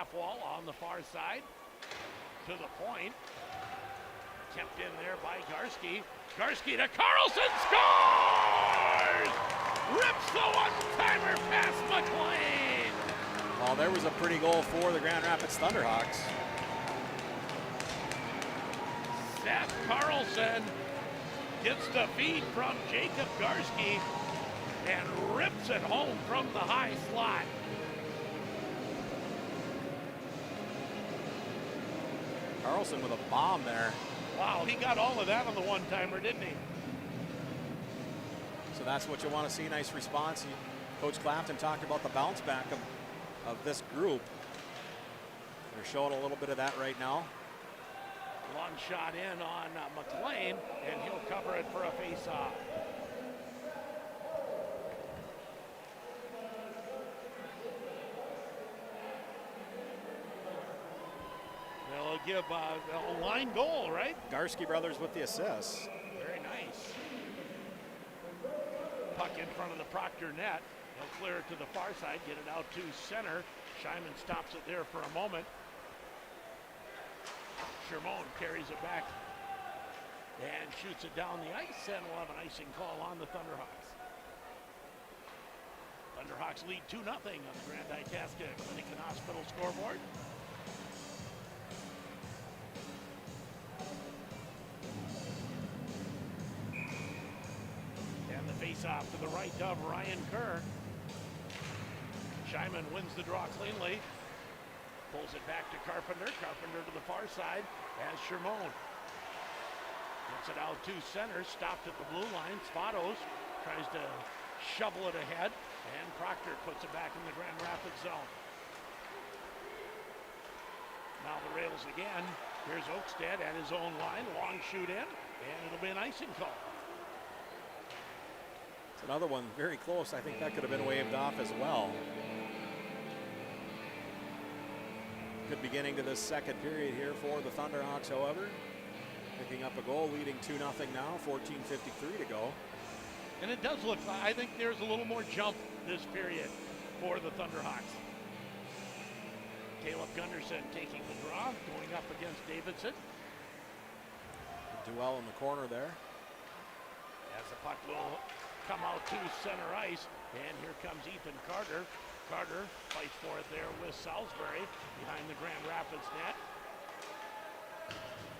half wall on the far side. To the point. Kept in there by Garski. Garski to Carlson, scores! Rips the one-timer past McLean. Well, there was a pretty goal for the Grand Rapids Thunderhawks. Seth Carlson gets the feed from Jacob Garski and rips it home from the high slot. Carlson with a bomb there. Wow, he got all of that on the one-timer, didn't he? So that's what you want to see, nice response. Coach Clafton talked about the bounce back of this group. They're showing a little bit of that right now. Long shot in on McLean, and he'll cover it for a face-off. They'll give a line goal, right? Garski brothers with the assist. Very nice. Puck in front of the Proctor net. He'll clear it to the far side, get it out to center. Scheinman stops it there for a moment. Shermone carries it back and shoots it down the ice, and we'll have an icing call on the Thunderhawks. Thunderhawks lead 2-0 on the Grand Itasca Clinic and Hospital scoreboard. And the face-off to the right of Ryan Kerr. Scheinman wins the draw cleanly. Pulls it back to Carpenter. Carpenter to the far side as Shermone. Gets it out to center. Stopped at the blue line. Spatos tries to shovel it ahead. And Proctor puts it back in the Grand Rapids zone. Now the rails again. Here's Oakstead at his own line. Long shoot in. And it'll be an icing call. It's another one very close. I think that could have been waved off as well. Good beginning to this second period here for the Thunderhawks, however. Picking up a goal, leading 2-0 now, 14:53 to go. And it does look like, I think there's a little more jump this period for the Thunderhawks. Caleb Gunderson taking the draw, going up against Davidson. Duel in the corner there. As the puck will come out to center ice, and here comes Ethan Carter. Carter fights for it there with Salisbury behind the Grand Rapids net.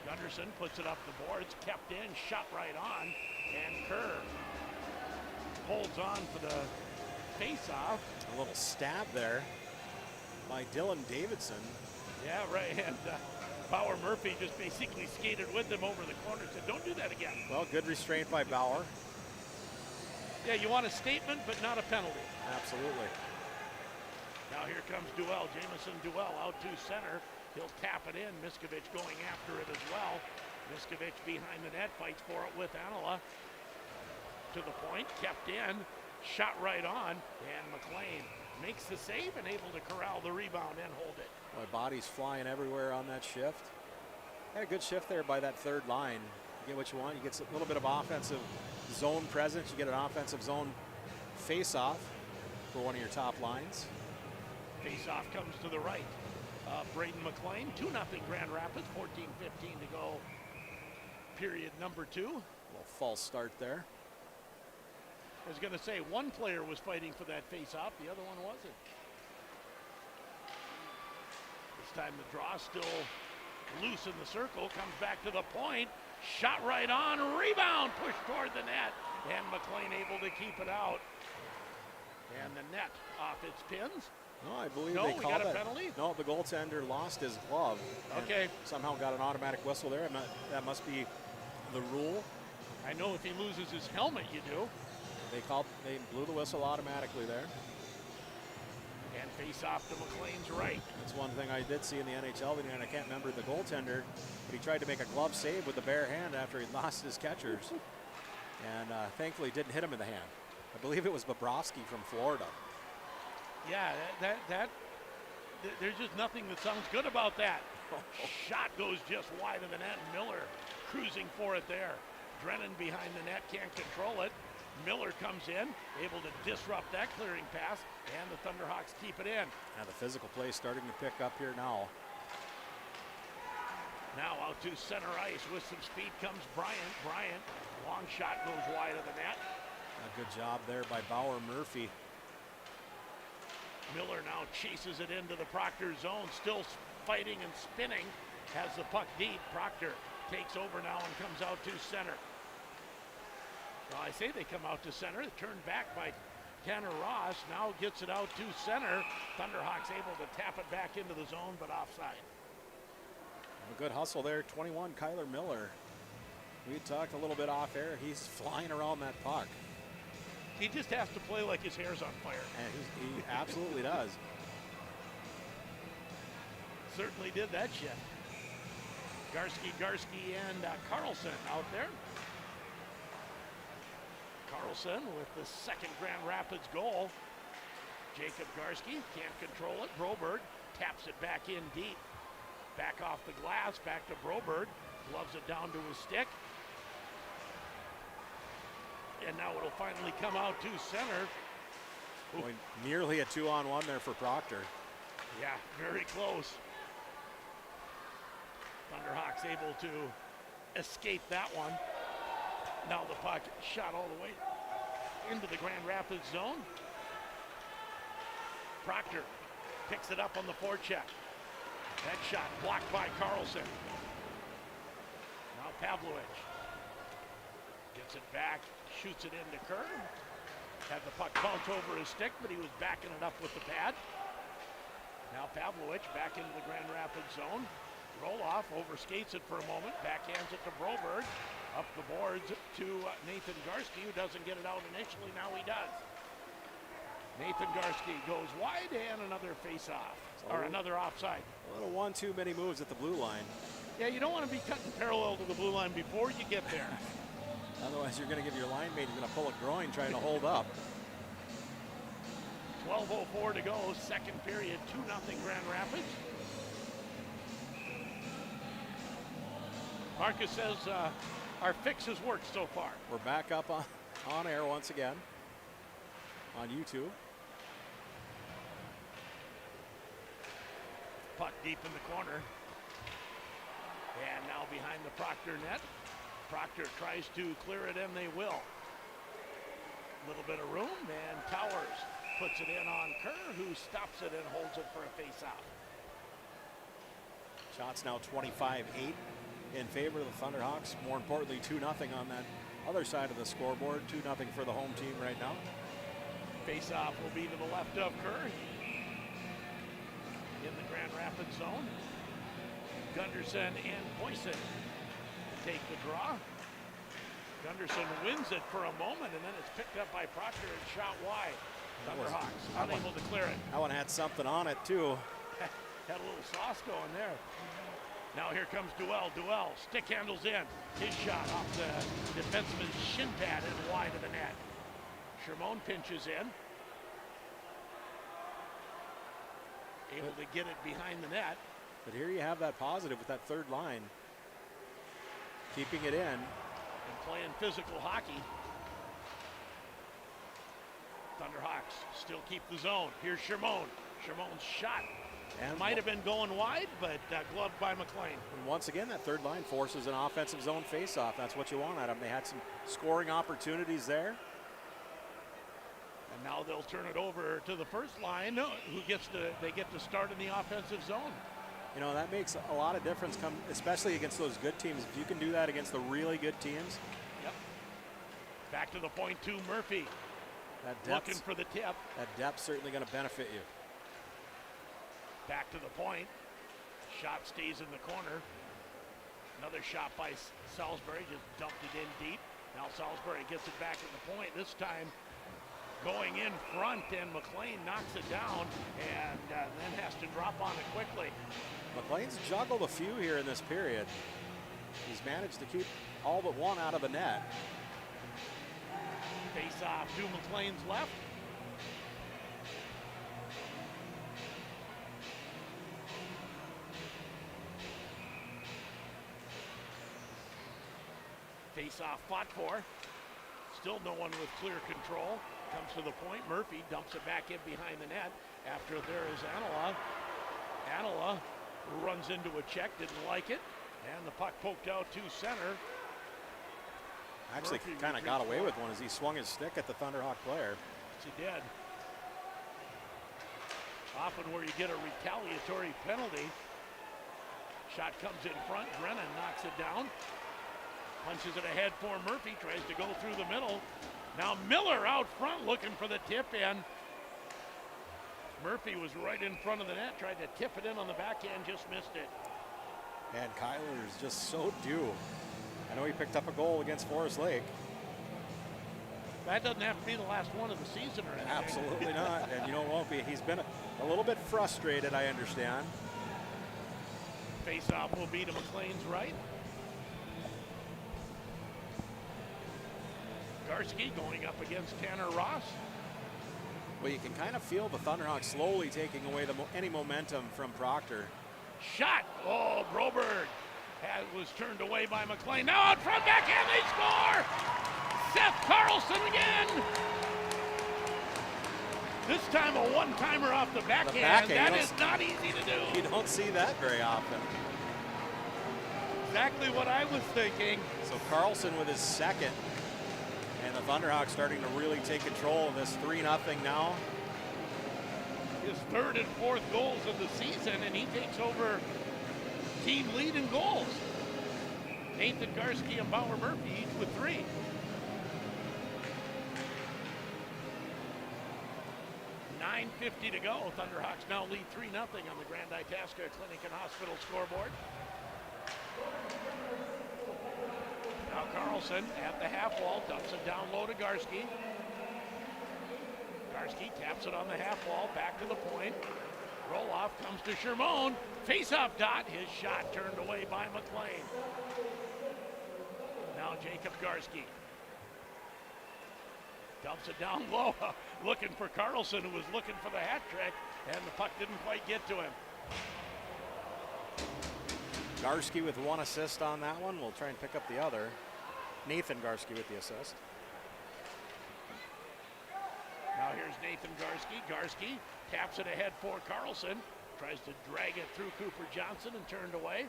Gunderson puts it up the boards, kept in, shot right on, and Kerr holds on for the face-off. A little stab there by Dylan Davidson. Yeah, right, and Bauer Murphy just basically skated with him over the corner, said, don't do that again. Well, good restraint by Bauer. Yeah, you want a statement, but not a penalty. Absolutely. Now here comes Duell, Jamison Duell out to center. He'll tap it in, Miskovich going after it as well. Miskovich behind the net, fights for it with Anola. To the point, kept in, shot right on, and McLean makes the save and able to corral the rebound and hold it. Boy, bodies flying everywhere on that shift. Had a good shift there by that third line. You get what you want, you get a little bit of offensive zone presence, you get an offensive zone face-off for one of your top lines. Face-off comes to the right. Braden McLean, 2-0 Grand Rapids, 14:15 to go. Period number 2. A little false start there. I was going to say one player was fighting for that face-off, the other one wasn't. This time the draw still loose in the circle, comes back to the point, shot right on, rebound, pushed toward the net, and McLean able to keep it out. And the net off its pins. No, I believe no, they we called got a it. penalty? No, the goaltender lost his glove. Okay. Somehow got an automatic whistle there. That must be the rule. I know if he loses his helmet, you do. They blew the whistle automatically there. And face off to McLean's right. That's one thing I did see in the NHL, and I can't remember the goaltender, but he tried to make a glove save with the bare hand after he lost his catchers. And thankfully didn't hit him in the hand. I believe it was Bobrovsky from Florida. Yeah, there's just nothing that sounds good about that. Shot goes just wide of the net. Miller cruising for it there. Drennan behind the net, can't control it. Miller comes in, able to disrupt that clearing pass, And the Thunderhawks keep it in. And the physical play starting to pick up here now. Now out to center ice with some speed comes Bryant. Bryant, long shot goes wide of the net. A good job there by Bauer Murphy. Miller now chases it into the Proctor zone, still fighting and spinning. Has the puck deep. Proctor takes over now and comes out to center. Well, I say they come out to center. Turned back by Tanner Ross. Now gets it out to center. Thunderhawks able to tap it back into the zone, but offside. A good hustle there, 21, Kyler Miller. We talked a little bit off air. He's flying around that puck. He just has to play like his hair's on fire. And he absolutely does. Certainly did that shift. Garski, and Carlson out there. Carlson with the second Grand Rapids goal. Jacob Garski can't control it. Broberg taps it back in deep. Back off the glass, back to Broberg. Loves it down to his stick. And now it'll finally come out to center. Boy, nearly a 2-on-1 there for Proctor. Yeah, very close. Thunderhawks able to escape that one. Now the puck shot all the way into the Grand Rapids zone. Proctor picks it up on the forecheck. That shot blocked by Carlson. Now Pavlovich gets it back, shoots it into Kerr. Had the puck bounce over his stick, but he was backing it up with the pad. Now Pavlovich back into the Grand Rapids zone. Roll off, overskates it for a moment, backhands it to Broberg. Up the boards to Nathan Garski, who doesn't get it out initially. Now he does. Nathan Garski goes wide and another face-off, or another offside. A little one too many moves at the blue line. Yeah, you don't want to be cutting parallel to the blue line before you get there. Otherwise, you're going to give your line mate, he's going to pull a groin trying to hold up. 12:04 to go, second period, 2-0 Grand Rapids. Marcus says our fix has worked so far. We're back up on air once again on YouTube. Puck deep in the corner. And now behind the Proctor net. Proctor tries to clear it, and they will. A little bit of room, and Towers puts it in on Kerr, who stops it and holds it for a face-off. Shots now 25-8 in favor of the Thunderhawks. More importantly, 2-0 on that other side of the scoreboard. 2-0 for the home team right now. Face-off will be to the left of Kerr in the Grand Rapids zone. Gunderson and Poisson take the draw. Gunderson wins it for a moment, and then it's picked up by Proctor and shot wide. Thunderhawks unable to clear it. That one had something on it, too. Had a little sauce going there. Now here comes Duell. Duell stick handles in. His shot off the defenseman's shin pad and wide of the net. Shermone pinches in. Able to get it behind the net. But here you have that positive with that third line. Keeping it in. And playing physical hockey. Thunderhawks still keep the zone. Here's Shermone. Shermone's shot. And might have been going wide, but gloved by McLean. And once again, that third line forces an offensive zone face-off. That's what you want out of them. They had some scoring opportunities there. And now they'll turn it over to the first line, they get to start in the offensive zone. You know, that makes a lot of difference, especially against those good teams. If you can do that against the really good teams. Yep. Back to the point to Murphy. That depth, looking for the tip. That depth's certainly going to benefit you. Back to the point. Shot stays in the corner. Another shot by Salisbury, just dumped it in deep. Now Salisbury gets it back at the point. This time going in front, and McLean knocks it down and then has to drop on it quickly. McLean's juggled a few here in this period. He's managed to keep all but one out of the net. Face off to McLean's left. Face off fought for. Still no one with clear control. Comes to the point. Murphy dumps it back in behind the net. After there is Anola. Anola runs into a check, didn't like it. And the puck poked out to center. Actually kind of got away with one as he swung his stick at the Thunderhawk player. Yes, he did. Often where you get a retaliatory penalty. Shot comes in front. Brennan knocks it down. Punches it ahead for Murphy. Tries to go through the middle. Now Miller out front looking for the tip in. Murphy was right in front of the net. Tried to tip it in on the backhand. Just missed it. And Kyler is just so due. I know he picked up a goal against Forest Lake. That doesn't have to be the last one of the season or anything. Absolutely not. And you know, won't be. He's been a little bit frustrated, I understand. Face-off will be to McLean's right. Garski going up against Tanner Ross. Well, you can kind of feel the Thunderhawks slowly taking away any momentum from Proctor. Shot. Oh, Broberg was turned away by McLean. Now out front, backhand, they score! Seth Carlson again! This time a one-timer off the backhand. That is not easy to do. You don't see that very often. Exactly what I was thinking. So Carlson with his second. And the Thunderhawks starting to really take control of this 3-0 now. His third and fourth goals of the season, and he takes over team lead in goals. Nathan Garski and Bauer Murphy each with 3. .950 to go. Thunderhawks now lead 3-0 on the Grand Itasca Clinic and Hospital scoreboard. Now Carlson at the half wall, dumps it down low to Garski. Garski taps it on the half wall, back to the point. Roll off comes to Shermone. Face off dot, his shot turned away by McLean. Now Jacob Garski. Dumps it down low, looking for Carlson, who was looking for the hat trick, and the puck didn't quite get to him. Garski with 1 assist on that one. We'll try and pick up the other. Nathan Garski with the assist. Now here's Nathan Garski. Garski taps it ahead for Carlson. Tries to drag it through Cooper Johnson and turned away.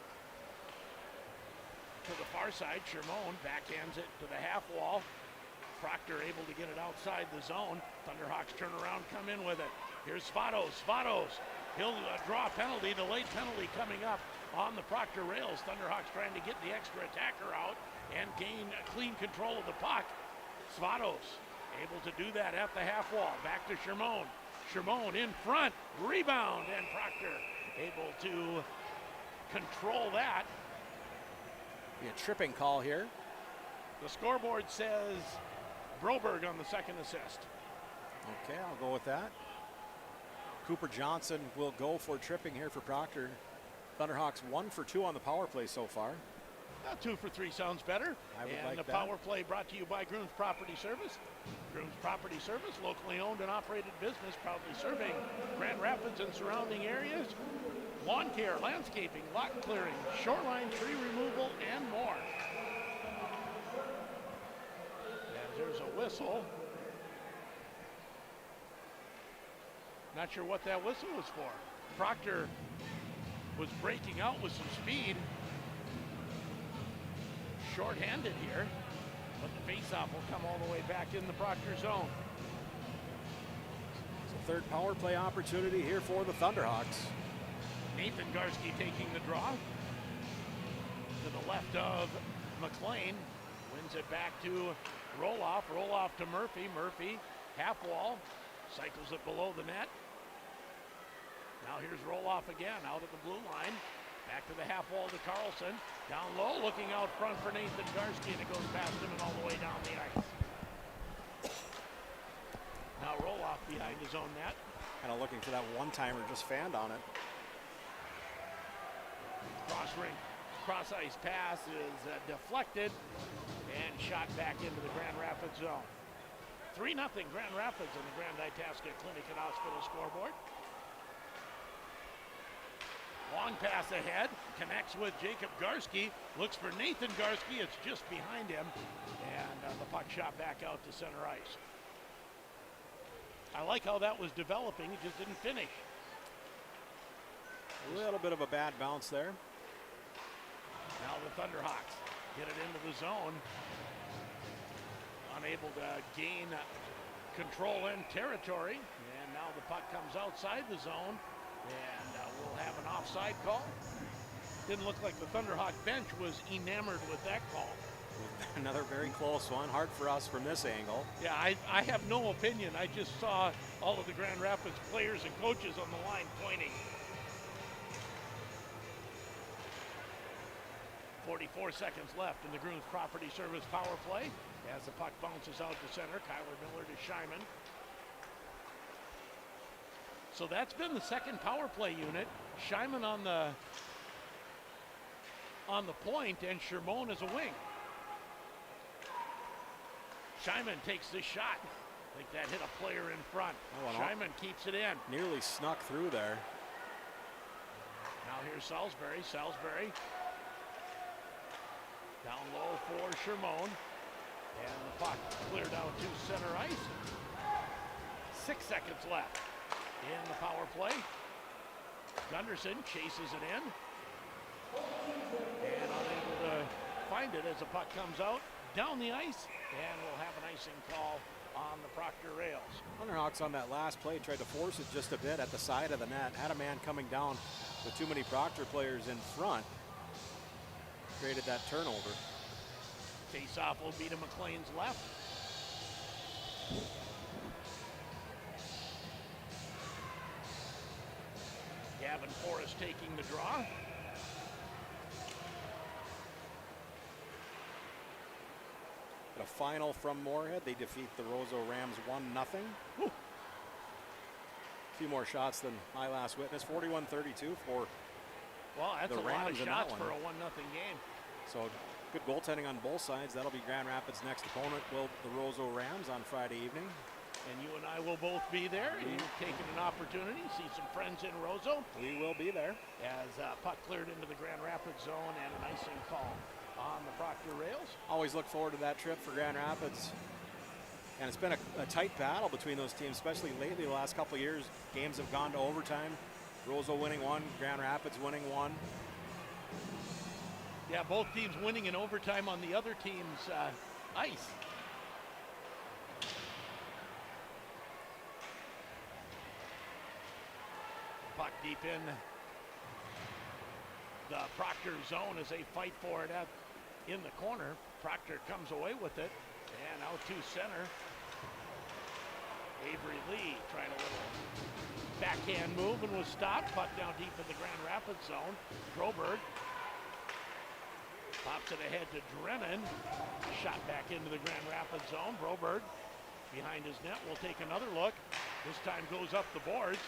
To the far side, Shermone backhands it to the half wall. Proctor able to get it outside the zone. Thunderhawks turn around, come in with it. Here's Spados. Spados. He'll draw a penalty. The late penalty coming up on the Proctor rails. Thunderhawks trying to get the extra attacker out and gain clean control of the puck. Spados able to do that at the half wall. Back to Shermone. Shermone in front. Rebound. And Proctor able to control that. Be a tripping call here. The scoreboard says Broberg on the second assist. Okay, I'll go with that. Cooper Johnson will go for tripping here for Proctor. Thunderhawks 1 for 2 on the power play so far. 2 for 3 sounds better. I would and like the that. power play brought to you by Grooms Property Service. Grooms Property Service, locally owned and operated business, proudly serving Grand Rapids and surrounding areas. Lawn care, landscaping, lot clearing, shoreline tree removal, and more. And there's a whistle. Not sure what that whistle was for. Proctor was breaking out with some speed. Short-handed here, but the face-off will come all the way back in the Proctor zone. So third power play opportunity here for the Thunderhawks. Nathan Garski taking the draw. To the left of McLean. Wins it back to Roloff. Roloff to Murphy. Murphy, half wall. Cycles it below the net. Now here's Roloff again, out at the blue line. Back to the half wall to Carlson. Down low, looking out front for Nathan Garski, and it goes past him and all the way down the ice. Now Roloff behind his own net. Kind of looking for that one-timer, just fanned on it. Cross ice pass is deflected and shot back into the Grand Rapids zone. 3-0 Grand Rapids on the Grand Itasca Clinic and Hospital scoreboard. Long pass ahead, connects with Jacob Garski, looks for Nathan Garski, it's just behind him, and the puck shot back out to center ice. I like how that was developing. It just didn't finish. A little bit of a bad bounce there. Now the Thunderhawks get it into the zone. Unable to gain control and territory. And now the puck comes outside the zone. And we'll have an offside call. Didn't look like the Thunderhawk bench was enamored with that call. Another very close one. Hard for us from this angle. Yeah, I have no opinion. I just saw all of the Grand Rapids players and coaches on the line pointing. 44 seconds left in the Grooms Property Service power play. As the puck bounces out to center, Kyler Miller to Scheiman. So that's been the second power play unit. Scheiman on the point and Shermone as a wing. Scheiman takes this shot. I think that hit a player in front. Scheiman keeps it in. Nearly snuck through there. Now here's Salisbury. Salisbury down low for Shermone. And the puck cleared out to center ice. 6 seconds left in the power play. Gunderson chases it in. And unable to find it as the puck comes out down the ice. And we'll have an icing call on the Proctor rails. Thunderhawks on that last play tried to force it just a bit at the side of the net. Had a man coming down with too many Proctor players in front. Created that turnover. Face-off will be to McLean's left. Gavin Forrest taking the draw. A final from Moorhead. They defeat the Roseau Rams 1-0. A few more shots than I last witnessed. 41-32 for well, that's the a Rams lot of in shots that for one. a 1-0 game. So good goaltending on both sides. That'll be Grand Rapids' next opponent, will the Roseau Rams on Friday evening. And you and I will both be there. You've taken an opportunity, see some friends in Roseau. We will be there. As puck cleared into the Grand Rapids zone and an icing call on the Proctor rails. Always look forward to that trip for Grand Rapids. And it's been a tight battle between those teams, especially lately. The last couple of years, games have gone to overtime. Roseau winning one, Grand Rapids winning one. Yeah, both teams winning in overtime on the other team's ice. Puck deep in the Proctor zone as they fight for it in the corner. Proctor comes away with it and out to center. Avery Lee trying a little backhand move and was stopped. Puck down deep in the Grand Rapids zone. Broberg pops it ahead to Drennan. Shot back into the Grand Rapids zone. Broberg behind his net will take another look. This time goes up the boards.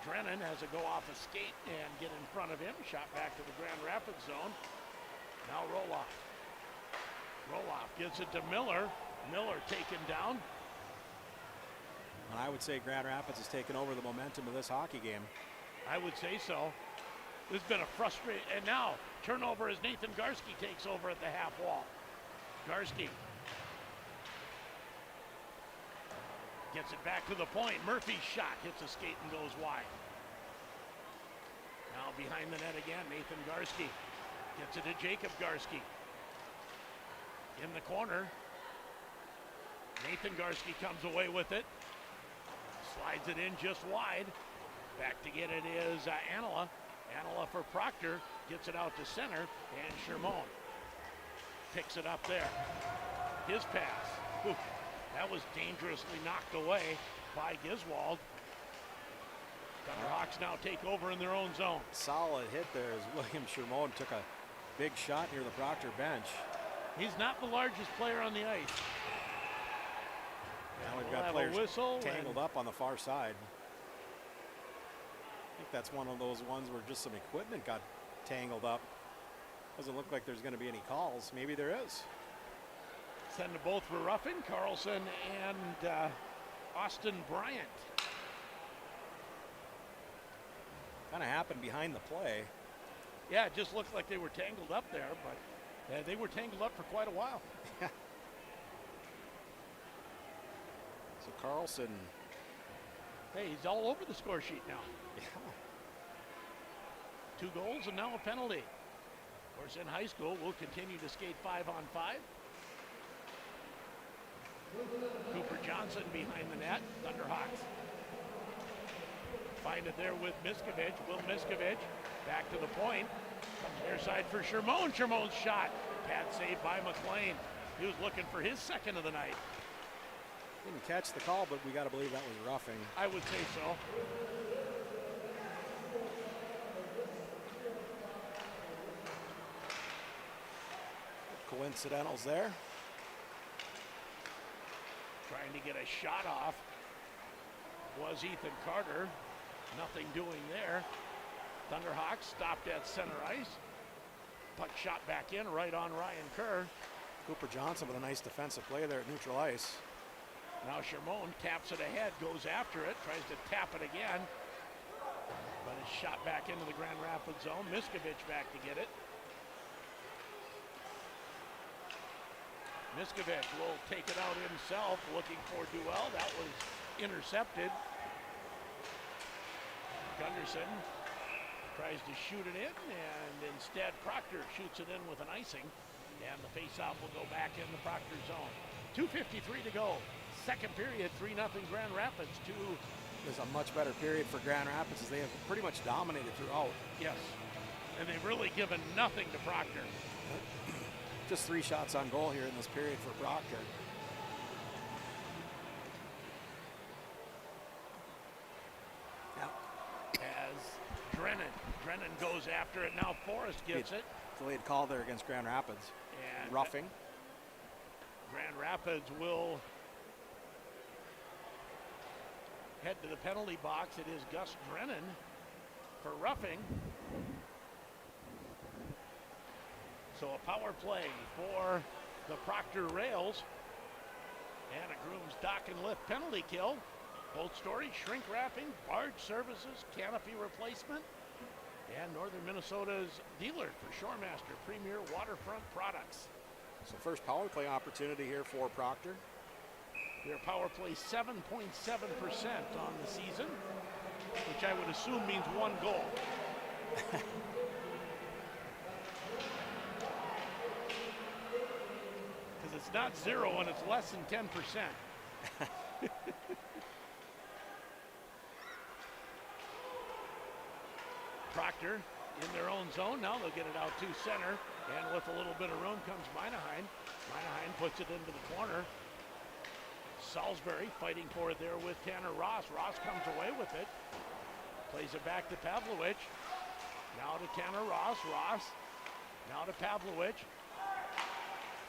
Drennan has to go off a skate and get in front of him. Shot back to the Grand Rapids zone. Now Roloff. Roloff gives it to Miller. Miller taken down. And I would say Grand Rapids has taken over the momentum of this hockey game. I would say so. This has been a frustrating, and now turnover as Nathan Garski takes over at the half wall. Garski gets it back to the point. Murphy's shot hits a skate and goes wide. Now behind the net again, Nathan Garski gets it to Jacob Garski. In the corner, Nathan Garski comes away with it. Slides it in just wide. Back to get it is Anila. Anila for Proctor, gets it out to center, and Shermone picks it up there. His pass. Ooh, that was dangerously knocked away by Giswald. Thunderhawks now take over in their own zone. Solid hit there as William Shermone took a big shot near the Proctor bench. He's not the largest player on the ice. Now we've We'll got have players a whistle tangled up on the far side. I think that's one of those ones where just some equipment got tangled up. Doesn't look like there's going to be any calls. Maybe there is. Send to both for Ruffin, Carlson, and Austin Bryant. Kind of happened behind the play. Yeah, it just looked like they were tangled up there, but they were tangled up for quite a while. So Carlson Hey, he's all over the score sheet now. Yeah. 2 goals and now a penalty. Of course, in high school, we'll continue to skate 5-on-5. Cooper Johnson behind the net, Thunderhawks. Find it there with Miskovich. Will Miskovich back to the point. Comes near side for Shermone. Shermone's shot. Pad saved by McLean. He was looking for his second of the night. Didn't catch the call, but we got to believe that was roughing. I would say so. Coincidentals there. Trying to get a shot off was Ethan Carter. Nothing doing there. Thunderhawks stopped at center ice. Puck shot back in right on Ryan Kerr. Cooper Johnson with a nice defensive play there at neutral ice. Now Shermone taps it ahead, goes after it, tries to tap it again. But it's shot back into the Grand Rapids zone. Miskovich back to get it. Miskovich will take it out himself, looking for Duell. That was intercepted. Gunderson tries to shoot it in, and instead Proctor shoots it in with an icing. And the faceoff will go back in the Proctor zone. 2:53 to go. Second period, 3-0 Grand Rapids. There's a much better period for Grand Rapids as they have pretty much dominated throughout. Yes, and they've really given nothing to Proctor. Just 3 shots on goal here in this period for Proctor. As Drennan goes after it. Now Forrest gets it. Delayed call there against Grand Rapids. And roughing. Grand Rapids will head to the penalty box. It is Gus Drennan for roughing. So a power play for the Proctor Rails. And a Grooms dock and lift penalty kill. Both stories, shrink wrapping, barge services, canopy replacement, and Northern Minnesota's dealer for Shoremaster Premier Waterfront Products. So first power play opportunity here for Proctor. Their power play 7.7% on the season, which I would assume means 1 goal. Because it's not 0 and it's less than 10%. Proctor in their own zone. Now they'll get it out to center. And with a little bit of room comes Moynihan. Moynihan puts it into the corner. Salisbury fighting for it there with Tanner Ross. Ross comes away with it. Plays it back to Pavlovich. Now to Tanner Ross. Ross. Now to Pavlovich.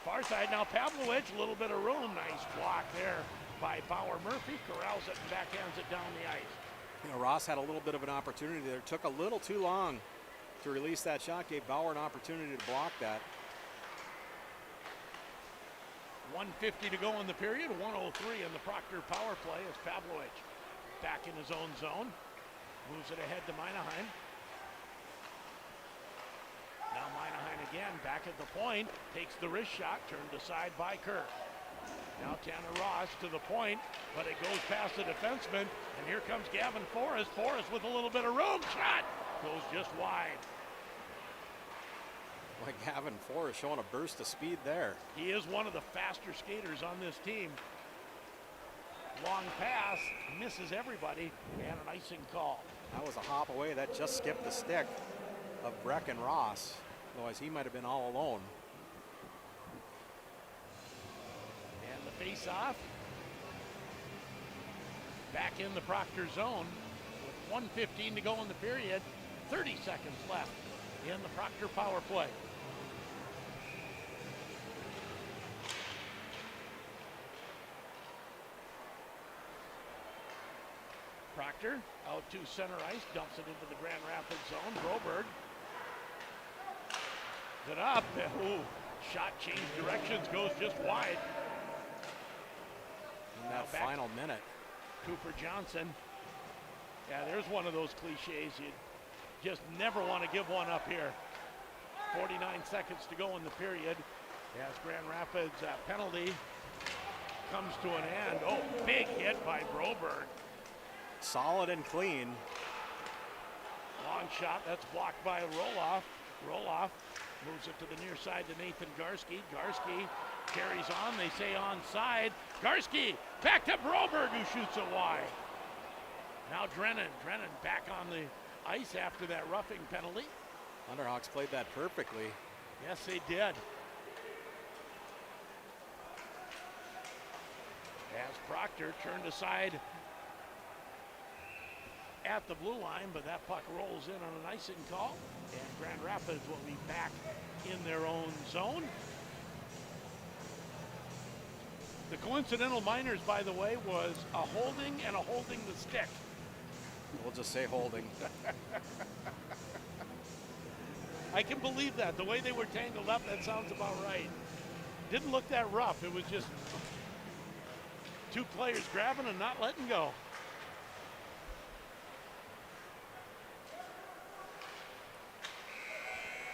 Far side now Pavlovich. A little bit of room. Nice block there by Bauer Murphy. Corrals it and backhands it down the ice. You know, Ross had a little bit of an opportunity there. Took a little too long to release that shot. Gave Bauer an opportunity to block that. 1:50 to go in the period. 1:03 in the Proctor power play as Pavlovich back in his own zone. Moves it ahead to Moynihan. Now Moynihan again back at the point. Takes the wrist shot. Turned aside by Kerr. Now Tanner Ross to the point, but it goes past the defenseman, and here comes Gavin Forrest. Forrest with a little bit of room. Shot goes just wide. Boy, Gavin Forrest showing a burst of speed there. He is one of the faster skaters on this team. Long pass, misses everybody, and an icing call. That was a hop away. That just skipped the stick of Breck and Ross. Otherwise, he might have been all alone. Face-off. Back in the Proctor zone with 1:15 to go in the period. 30 seconds left in the Proctor power play. Proctor out to center ice, dumps it into the Grand Rapids zone. Broberg. It up. Ooh, shot change directions, goes just wide. In that final minute. Cooper Johnson. Yeah, there's one of those cliches. You just never want to give one up here. 49 seconds to go in the period as Grand Rapids penalty comes to an end. Oh, big hit by Broberg. solid and clean. Long shot, that's blocked by Roloff. Roloff moves it to the near side to Nathan Garski. Garski carries on, they say onside. Garski back to Broberg, who shoots it wide. Now Drennan back on the ice after that roughing penalty. Thunderhawks played that perfectly. Yes, they did. As Proctor turned aside at the blue line, but that puck rolls in on an icing call, and Grand Rapids will be back in their own zone. The coincidental minors, by the way, was a holding and a holding the stick. We'll just say holding. I can believe that. The way they were tangled up, that sounds about right. Didn't look that rough. It was just two players grabbing and not letting go.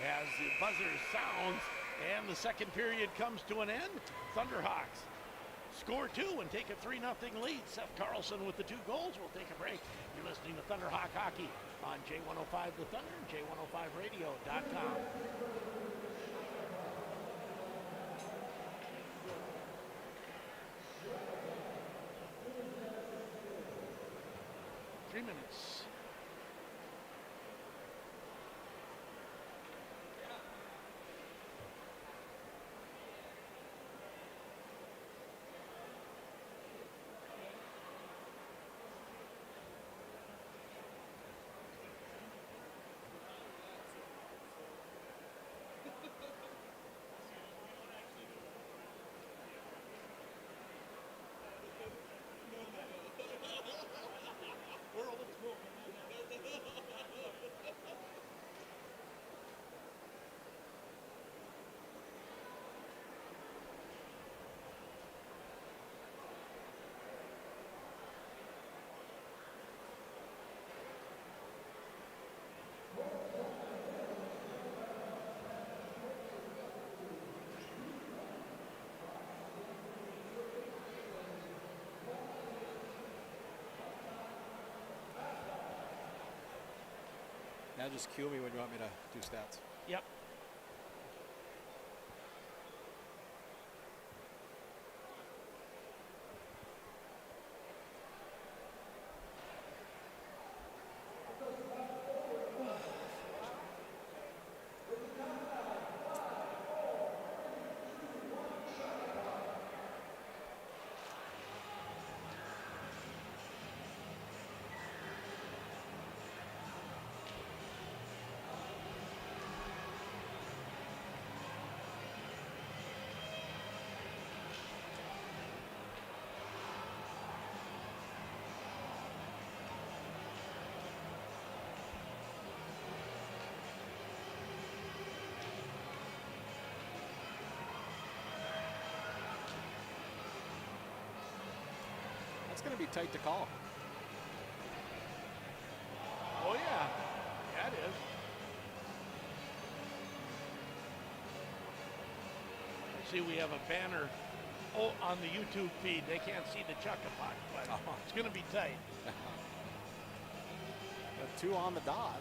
As the buzzer sounds and the second period comes to an end, Thunderhawks score two and take a 3-0 lead. Seth Carlson with the 2 goals. We'll take a break. You're listening to Thunderhawk Hockey on J105 The Thunder and J105radio.com. Three minutes. Now just cue me when you want me to do stats. Yep. That's going to be tight to call. Oh, yeah. Yeah, it is. I see we have a banner on the YouTube feed. They can't see the chuck-a-puck, but it's going to be tight. Got 2 on the dot.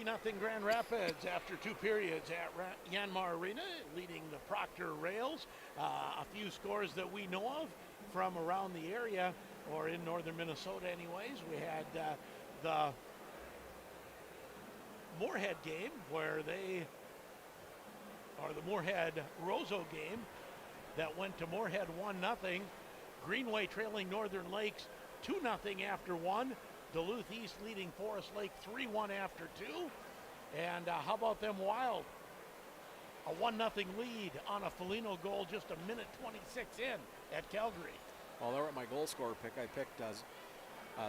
Nothing Grand Rapids after 2 periods at Yanmar Arena, leading the Proctor Rails. A few scores that we know of from around the area, or in northern Minnesota anyways. We had the Moorhead game where the Moorhead-Roseau game that went to Moorhead 1-0. Greenway trailing Northern Lakes 2-0 after 1. Duluth East leading Forest Lake 3-1 after 2. And how about them Wild A 1-0 lead on a Foligno goal just a minute 26 in at Calgary. Well, they were at my goal scorer pick. I picked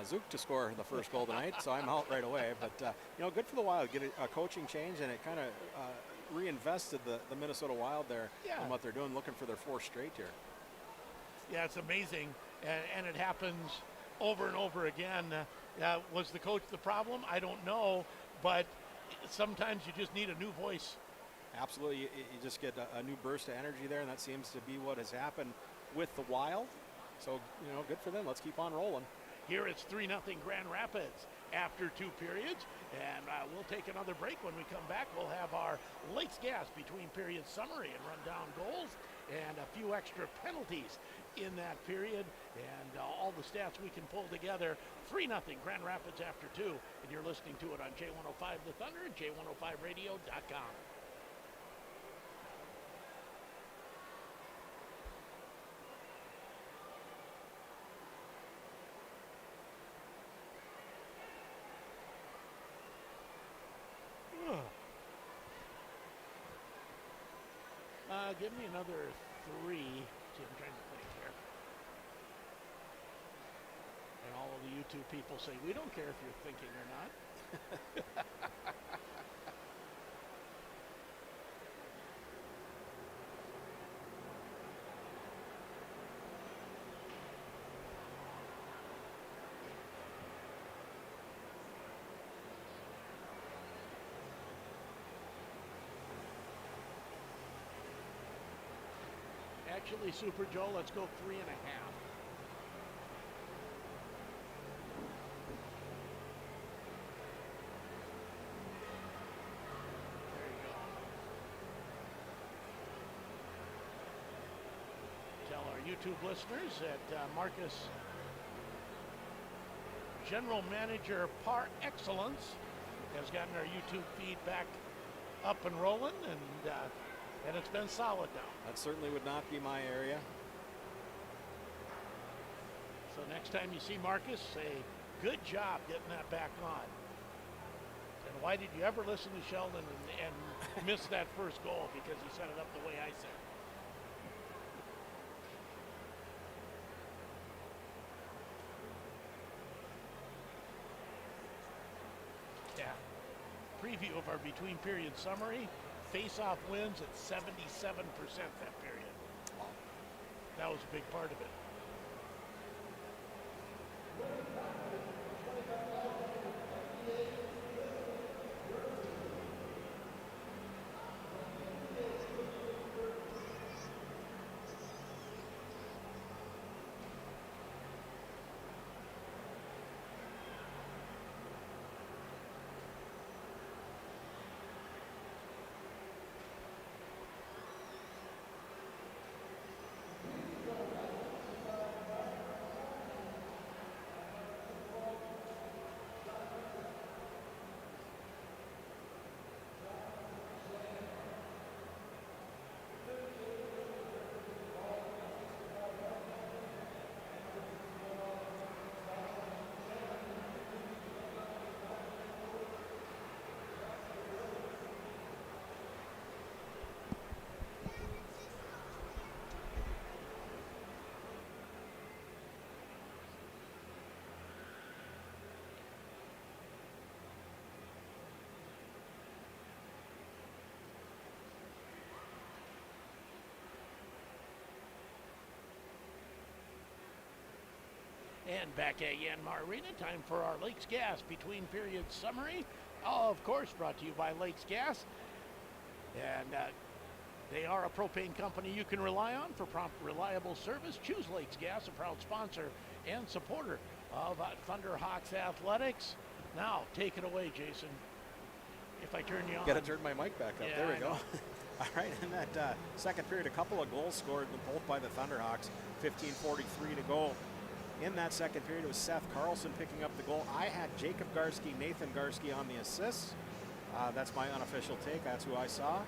Zook to score the first goal tonight, so I'm out right away. But, good for the Wild. Get a coaching change, and it kind of reinvested the Minnesota Wild there in what they're doing, looking for their 4th straight here. Yeah, it's amazing, and it happens over and over again. Was the coach the problem? I don't know, but sometimes you just need a new voice. Absolutely. You just get a new burst of energy there, and that seems to be what has happened with the Wild. So, good for them. Let's keep on rolling. Here it's 3-0 Grand Rapids after 2 periods, and we'll take another break. When we come back, we'll have our Lakes Gas between periods summary and run down goals and a few extra penalties in that period, and all the stats we can pull together. 3-0 Grand Rapids after 2, and you're listening to it on J105 The Thunder and J105radio.com. Give me another 3. See, I'm trying to think here. And all of the YouTube people say, we don't care if you're thinking or not. Actually, Super Joe, let's go 3.5. There you go. Tell our YouTube listeners that Marcus, General Manager par excellence, has gotten our YouTube feed back up and rolling, and it's been solid now. That certainly would not be my area. So next time you see Marcus, say, good job getting that back on. And why did you ever listen to Sheldon and miss that first goal? Because he set it up the way I said. Yeah. Preview of our between period summary. Face-off wins at 77% that period. That was a big part of it. And back at Yanmar Arena, time for our Lakes Gas between periods summary. Of course, brought to you by Lakes Gas. And they are a propane company you can rely on for prompt, reliable service. Choose Lakes Gas, a proud sponsor and supporter of Thunderhawks Athletics. Now, take it away, Jason. If I turn you on. Got to turn my mic back up. Yeah, there we go. All right, in that second period, a couple of goals scored, both by the Thunderhawks. 15:43 to go. In that second period, it was Seth Carlson picking up the goal. I had Jacob Garski, Nathan Garski on the assists. That's my unofficial take. That's who I saw.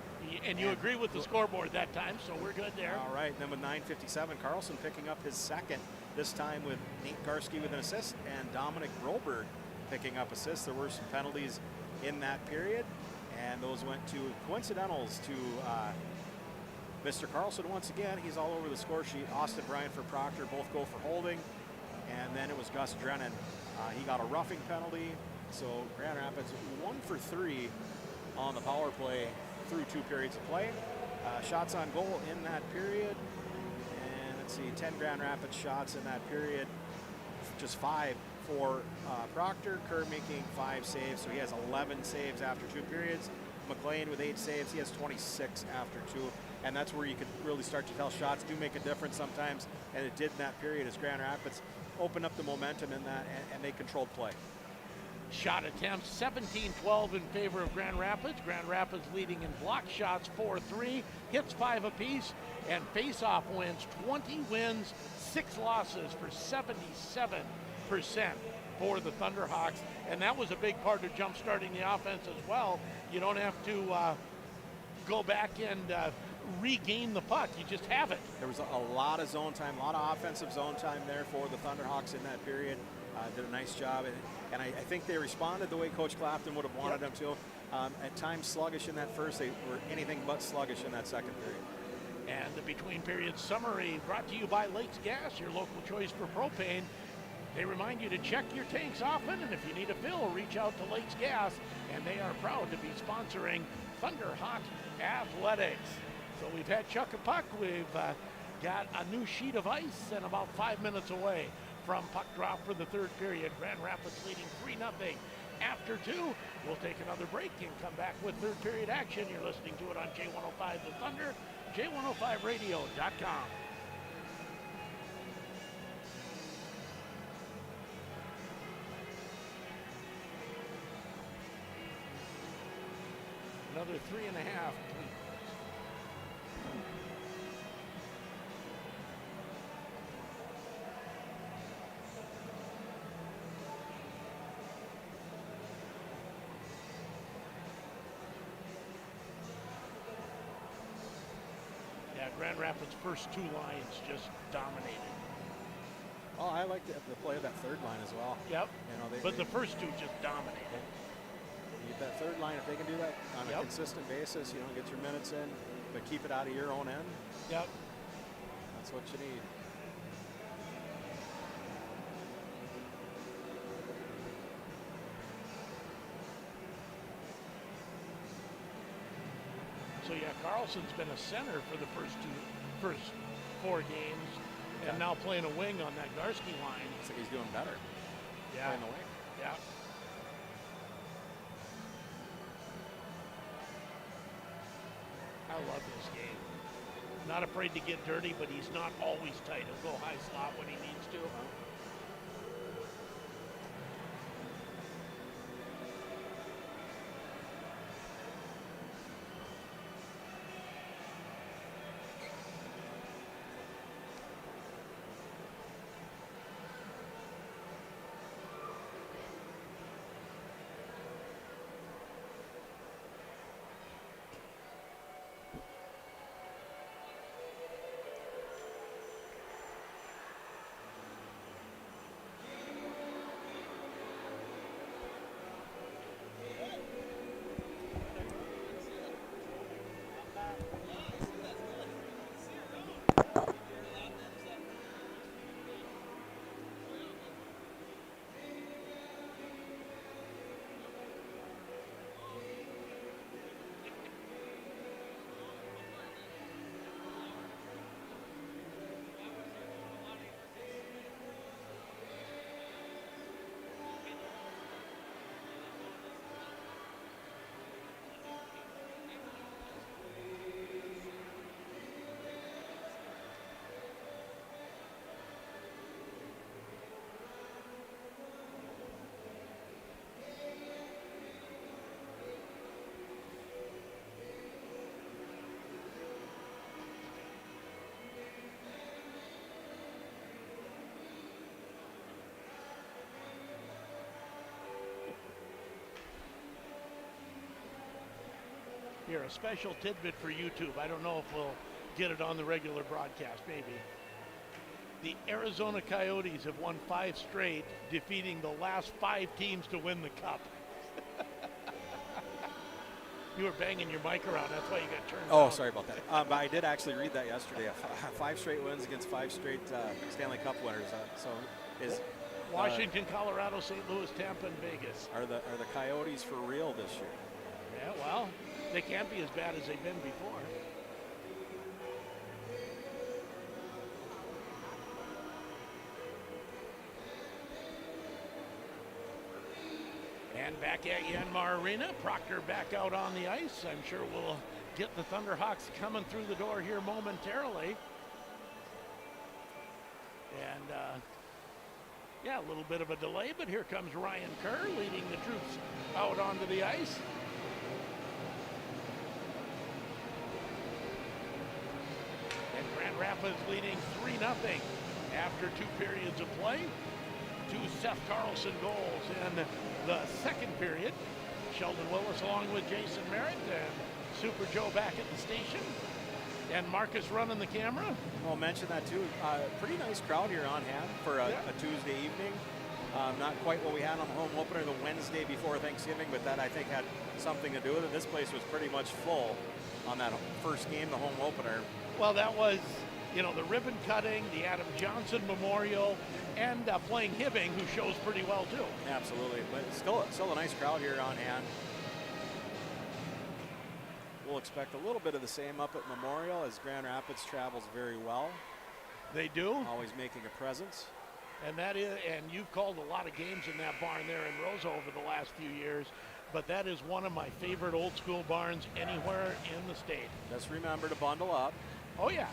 And you agree with the scoreboard that time, so we're good there. All right, and then with 9:57, Carlson picking up his second, this time with Nate Garski with an assist and Dominic Broberg picking up assists. There were some penalties in that period, and those went to coincidentals to Mr. Carlson once again. He's all over the score sheet. Austin Bryant for Proctor both go for holding, and then it was Gus Drennan. He got a roughing penalty, so Grand Rapids 1 for 3 on the power play through 2 periods of play. Shots on goal in that period, and let's see, 10 Grand Rapids shots in that period, just 5 for Proctor. Kerr making 5 saves, so he has 11 saves after 2 periods. McLean with 8 saves, he has 26 after 2, and that's where you could really start to tell shots do make a difference sometimes, and it did in that period as Grand Rapids opened up the momentum in that, and they controlled play. Shot attempts 17-12 in favor of Grand Rapids. Grand Rapids leading in block shots 4-3, hits 5 apiece, and face-off wins 20 wins, 6 losses for 77% for the Thunderhawks, and that was a big part of jump-starting the offense as well. You don't have to go back and regain the puck. You just have it. There was a lot of zone time, a lot of offensive zone time there for the Thunderhawks in that period. Did a nice job, and I think they responded the way Coach Clapton would have wanted them to. At times sluggish in that first, they were anything but sluggish in that second period. And the between period summary brought to you by Lakes Gas, your local choice for propane. They remind you to check your tanks often, and if you need a fill, reach out to Lakes Gas, and they are proud to be sponsoring Thunderhawk Athletics. So we've had Chuck a Puck, we've got a new sheet of ice, and about 5 minutes away from puck drop for the third period. Grand Rapids leading 3-0 after 2. We'll take another break and come back with third period action. You're listening to it on J105 The Thunder, J105radio.com. Another 3.5. Grand Rapids' first 2 lines just dominated. Oh, I like the play of that third line as well. Yep. You know, but the first 2 just dominated. That third line, if they can do that on a consistent basis, you know, get your minutes in, but keep it out of your own end. Yep. That's what you need. So yeah, Carlson's been a center for the first 4 games, and now playing a wing on that Garski line. Looks like he's doing better. Yeah. Playing the wing. Yeah. I love this game. Not afraid to get dirty, but he's not always tight. He'll go high slot when he needs to. Here, a special tidbit for YouTube. I don't know if we'll get it on the regular broadcast, maybe. The Arizona Coyotes have won 5 straight, defeating the last 5 teams to win the cup. You were banging your mic around. That's why you got turned Oh, down. sorry about that. But I did actually read that yesterday. 5 straight wins against 5 straight Stanley Cup winners. So is Washington, Colorado, St. Louis, Tampa, and Vegas. are the Coyotes for real this year? Yeah, well, they can't be as bad as they've been before. And back at Yanmar Arena, Proctor back out on the ice. I'm sure we'll get the Thunderhawks coming through the door here momentarily. And yeah, a little bit of a delay, but here comes Ryan Kerr leading the troops out onto the ice. And Grand Rapids leading 3-0 after 2 periods of play. 2 Seth Carlson goals in the second period. Sheldon Willis along with Jason Merritt and Super Joe back at the station. And Marcus running the camera. I'll mention that too. Pretty nice crowd here on hand for a Tuesday evening. Not quite what we had on the home opener the Wednesday before Thanksgiving, but that I think had something to do with it. This place was pretty much full on that first game, the home opener. Well, that was, you know, the ribbon cutting, the Adam Johnson Memorial, and playing Hibbing, who shows pretty well too. Absolutely, but still a nice crowd here on hand. We'll expect a little bit of the same up at Memorial as Grand Rapids travels very well. They do. Always making a presence. And that is, and you've called a lot of games in that barn there in Roseau over the last few years, but that is one of my favorite old school barns anywhere in the state. Just remember to bundle up. Oh yeah.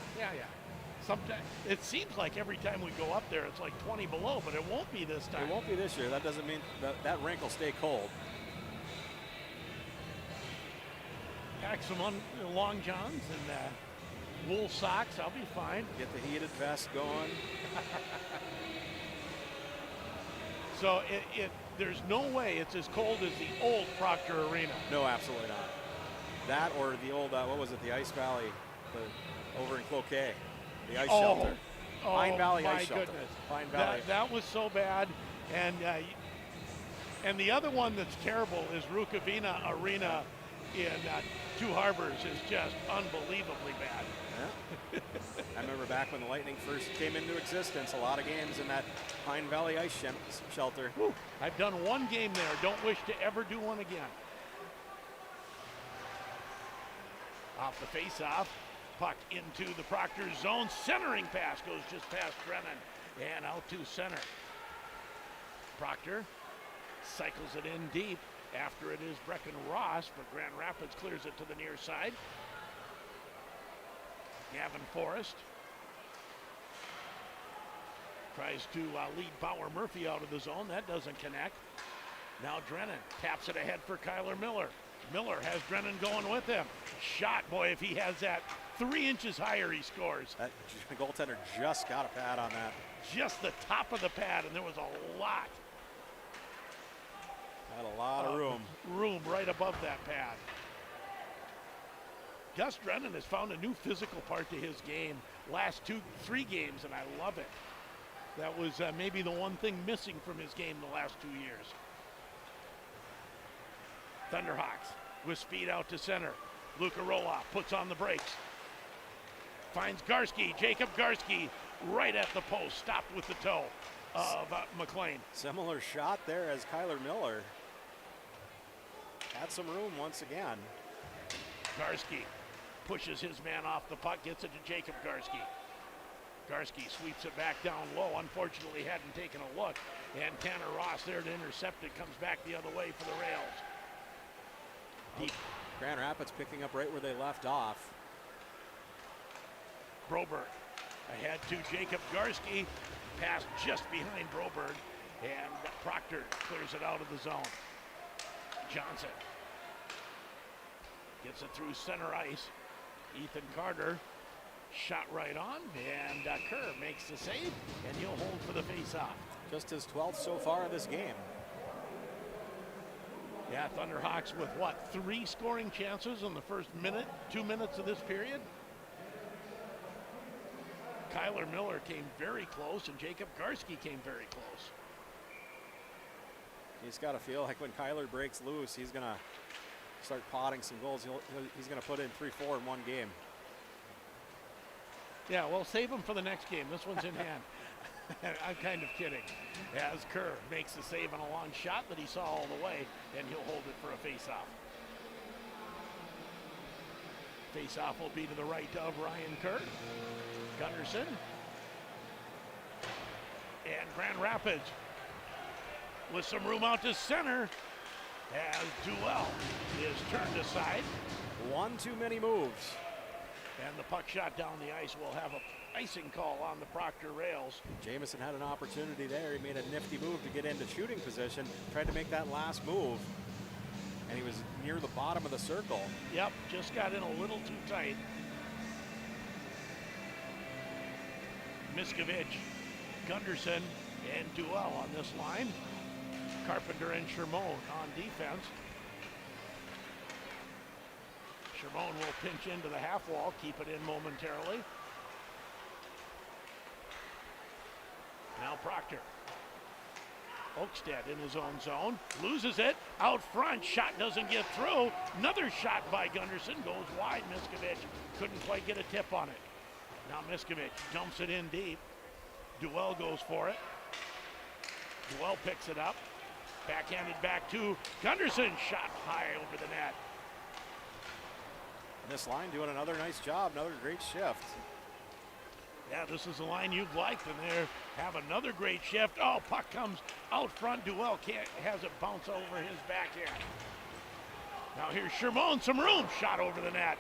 Sometimes it seems like every time we go up there, it's like 20 below, but it won't be this time. It won't be this year. That doesn't mean that rink will stay cold. Pack some long johns and wool socks. I'll be fine. Get the heated vest going. So there's no way it's as cold as the old Proctor Arena. No, absolutely not. That or the old, what was it, the Ice Valley, over in Cloquet, the ice shelter. Pine Valley Ice Shelter. Goodness. Pine Valley. That was so bad. And the other one that's terrible is Rukavina Arena in Two Harbors is just unbelievably bad. Yeah. I remember back when the Lightning first came into existence, a lot of games in that Pine Valley Ice Shelter. Whew. I've done one game there. Don't wish to ever do one again. Off the face-off, puck into the Proctor zone. Centering pass goes just past Drennan and out to center. Proctor cycles it in deep. After it is Brecken Ross, but Grand Rapids clears it to the near side. Gavin Forrest tries to lead Bauer Murphy out of the zone. That doesn't connect. Now Drennan taps it ahead for Kyler Miller. Miller has Drennan going with him. Shot, boy, if he has that 3 inches higher, he scores. That goaltender just got a pad on that. Just the top of the pad, and there was a lot. Had a lot of room. Room right above that pad. Gus Drennan has found a new physical part to his game. Last 3 games, and I love it. That was maybe the one thing missing from his game the last 2 years. Thunderhawks with speed out to center. Luka Roloff puts on the brakes. Finds Garski, Jacob Garski, right at the post. Stopped with the toe of McLean. Similar shot there as Kyler Miller. Had some room once again. Garski pushes his man off the puck, gets it to Jacob Garski. Garski sweeps it back down low. Unfortunately, hadn't taken a look. And Tanner Ross there to intercept it, comes back the other way for the rails. Deep. Grand Rapids picking up right where they left off. Broberg ahead to Jacob Garski. Pass just behind Broberg. And Proctor clears it out of the zone. Johnson gets it through center ice. Ethan Carter shot right on, and Kerr makes the save, and he'll hold for the face-off. Just his 12th so far in this game. Yeah, Thunderhawks with what, 3 scoring chances in the first 2 minutes of this period? Kyler Miller came very close, and Jacob Garski came very close. He's got to feel like when Kyler breaks loose, he's going to start potting some goals, he's going to put in 3-4 in one game. Yeah, well, save him for the next game. This one's in hand. I'm kind of kidding. As Kerr makes the save on a long shot that he saw all the way, and he'll hold it for a face-off. Face-off will be to the right of Ryan Kerr. Gunderson. And Grand Rapids with some room out to center as Duell is turned aside. One too many moves. And the puck shot down the ice will have a icing call on the Proctor rails. Jamison had an opportunity there. He made a nifty move to get into shooting position, tried to make that last move, and he was near the bottom of the circle. Yep, just got in a little too tight. Miskovich, Gunderson, and Duell on this line. Carpenter and Shermone on defense. Shermone will pinch into the half wall, keep it in momentarily. Now Proctor. Oakstead in his own zone, loses it, out front, shot doesn't get through. Another shot by Gunderson, goes wide. Miskovich couldn't quite get a tip on it. Now Miskovich dumps it in deep. Duell goes for it. Duell picks it up. Backhanded back to Gunderson, shot high over the net. This line doing another nice job, another great shift. Yeah, this is the line you've liked, and they have another great shift. Oh, puck comes out front. Duell has it bounce over his backhand. Now here's Shermone, some room, shot over the net.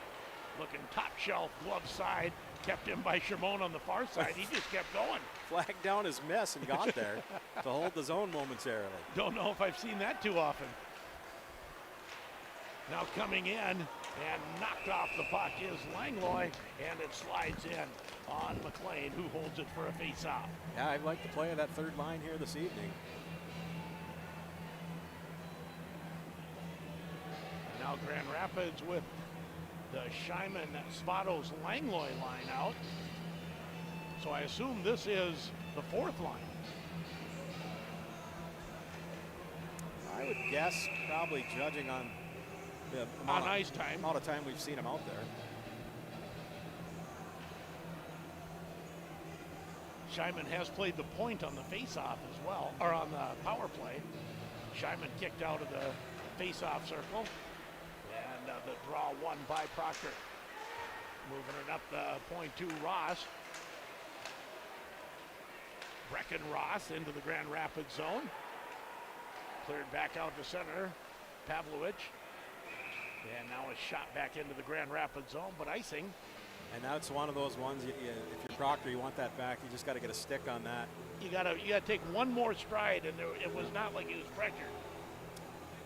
Looking top shelf, glove side, kept in by Shermone on the far side. He just kept going. Flagged down his miss and got there to hold the zone momentarily. Don't know if I've seen that too often. Now coming in and knocked off the puck is Langlois, and it slides in on McLean, who holds it for a face-off. Yeah, I like the play of that third line here this evening. Now Grand Rapids with the Scheiman, Spatos, Langlois line out. So I assume this is the fourth line. I would guess, probably judging on the ice time. Amount of time we've seen him out there. Scheiman has played the point on the face-off as well, or on the power play. Scheiman kicked out of the face-off circle, and the draw won by Proctor. Moving it up the point to Ross. Brecken Ross into the Grand Rapids zone. Cleared back out to center. Pavlovich. And now a shot back into the Grand Rapids zone, but icing. And that's one of those ones, if you're Proctor, you want that back, you just got to get a stick on that. You gotta take one more stride, and it was not like he was pressured.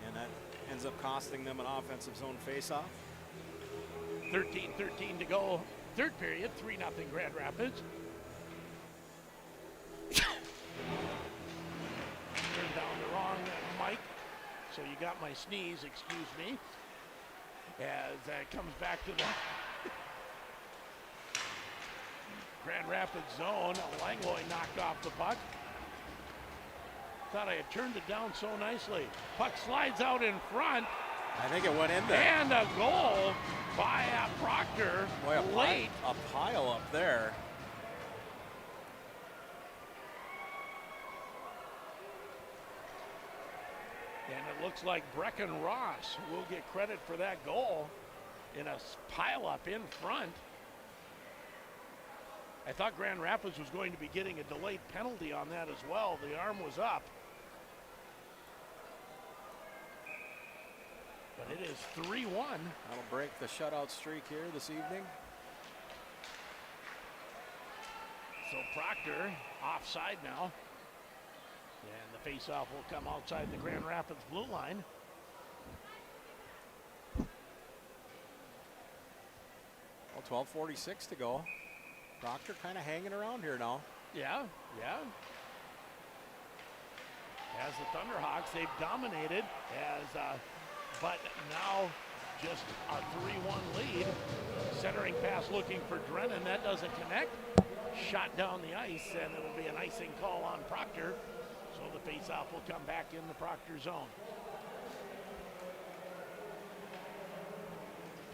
And that ends up costing them an offensive zone face-off. 13-13 to go, third period, 3-0 Grand Rapids. Turned down the wrong mic, so you got my sneeze, excuse me. As it comes back to the Grand Rapids zone. Langlois knocked off the puck. Thought I had turned it down so nicely. Puck slides out in front. I think it went in there. And a goal by Proctor. Boy, late. A pile up there. And it looks like Brecken Ross will get credit for that goal in a pile-up in front. I thought Grand Rapids was going to be getting a delayed penalty on that as well. The arm was up. But it is 3-1. That'll break the shutout streak here this evening. So Proctor offside now. And the face-off will come outside the Grand Rapids blue line. Well, 12:46 to go. Proctor kind of hanging around here now. Yeah. As the Thunderhawks, they've dominated but now just a 3-1 lead. Centering pass looking for Drennan. That doesn't connect. Shot down the ice, and it'll be an icing call on Proctor. So the face-off will come back in the Proctor zone.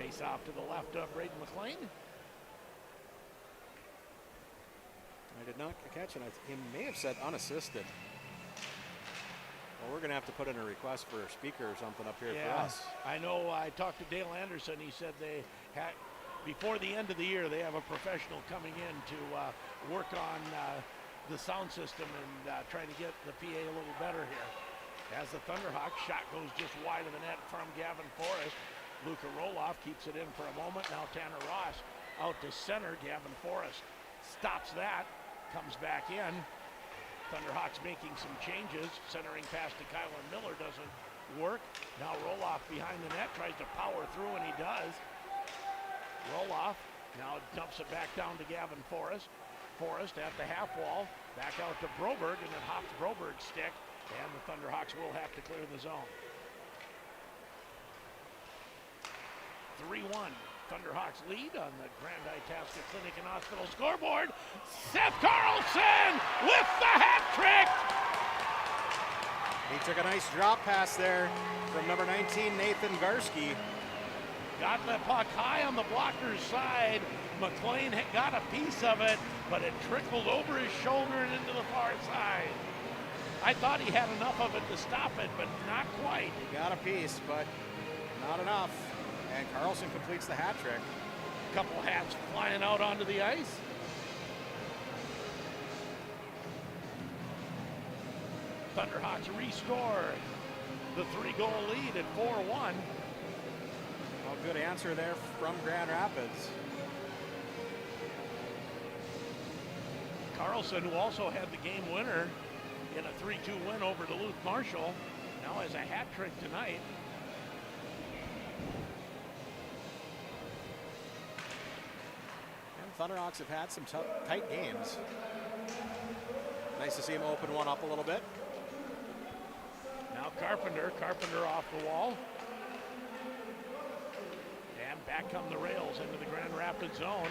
Face off to the left of Braden McLean. I did not catch it. He may have said unassisted. Well, we're going to have to put in a request for a speaker or something up here for us. I know. I talked to Dale Anderson. He said they had, before the end of the year, they have a professional coming in to work on the sound system and try to get the PA a little better here. As the Thunderhawks, shot goes just wide of the net from Gavin Forrest. Luka Roloff keeps it in for a moment. Now Tanner Ross out to center. Gavin Forrest stops that, comes back in. Thunderhawks making some changes. Centering pass to Kyler Miller doesn't work. Now Roloff behind the net, tries to power through, and he does. Roloff now dumps it back down to Gavin Forrest. Forrest at the half wall, back out to Broberg, and then hops Broberg's stick, and the Thunderhawks will have to clear the zone. 3-1. Thunderhawks lead on the Grand Itasca Clinic and Hospital scoreboard. Seth Carlson with the hat trick! He took a nice drop pass there from number 19, Nathan Garski. Got the puck high on the blocker's side. McLean got a piece of it, but it trickled over his shoulder and into the far side. I thought he had enough of it to stop it, but not quite. He got a piece, but not enough. And Carlson completes the hat trick. Couple hats flying out onto the ice. Thunderhawks restore the 3-goal lead at 4-1. Well, good answer there from Grand Rapids. Carlson, who also had the game winner in a 3-2 win over Duluth Marshall, now has a hat trick tonight. Thunderhawks have had some tight games. Nice to see him open one up a little bit. Now Carpenter off the wall. And back come the rails into the Grand Rapids zone.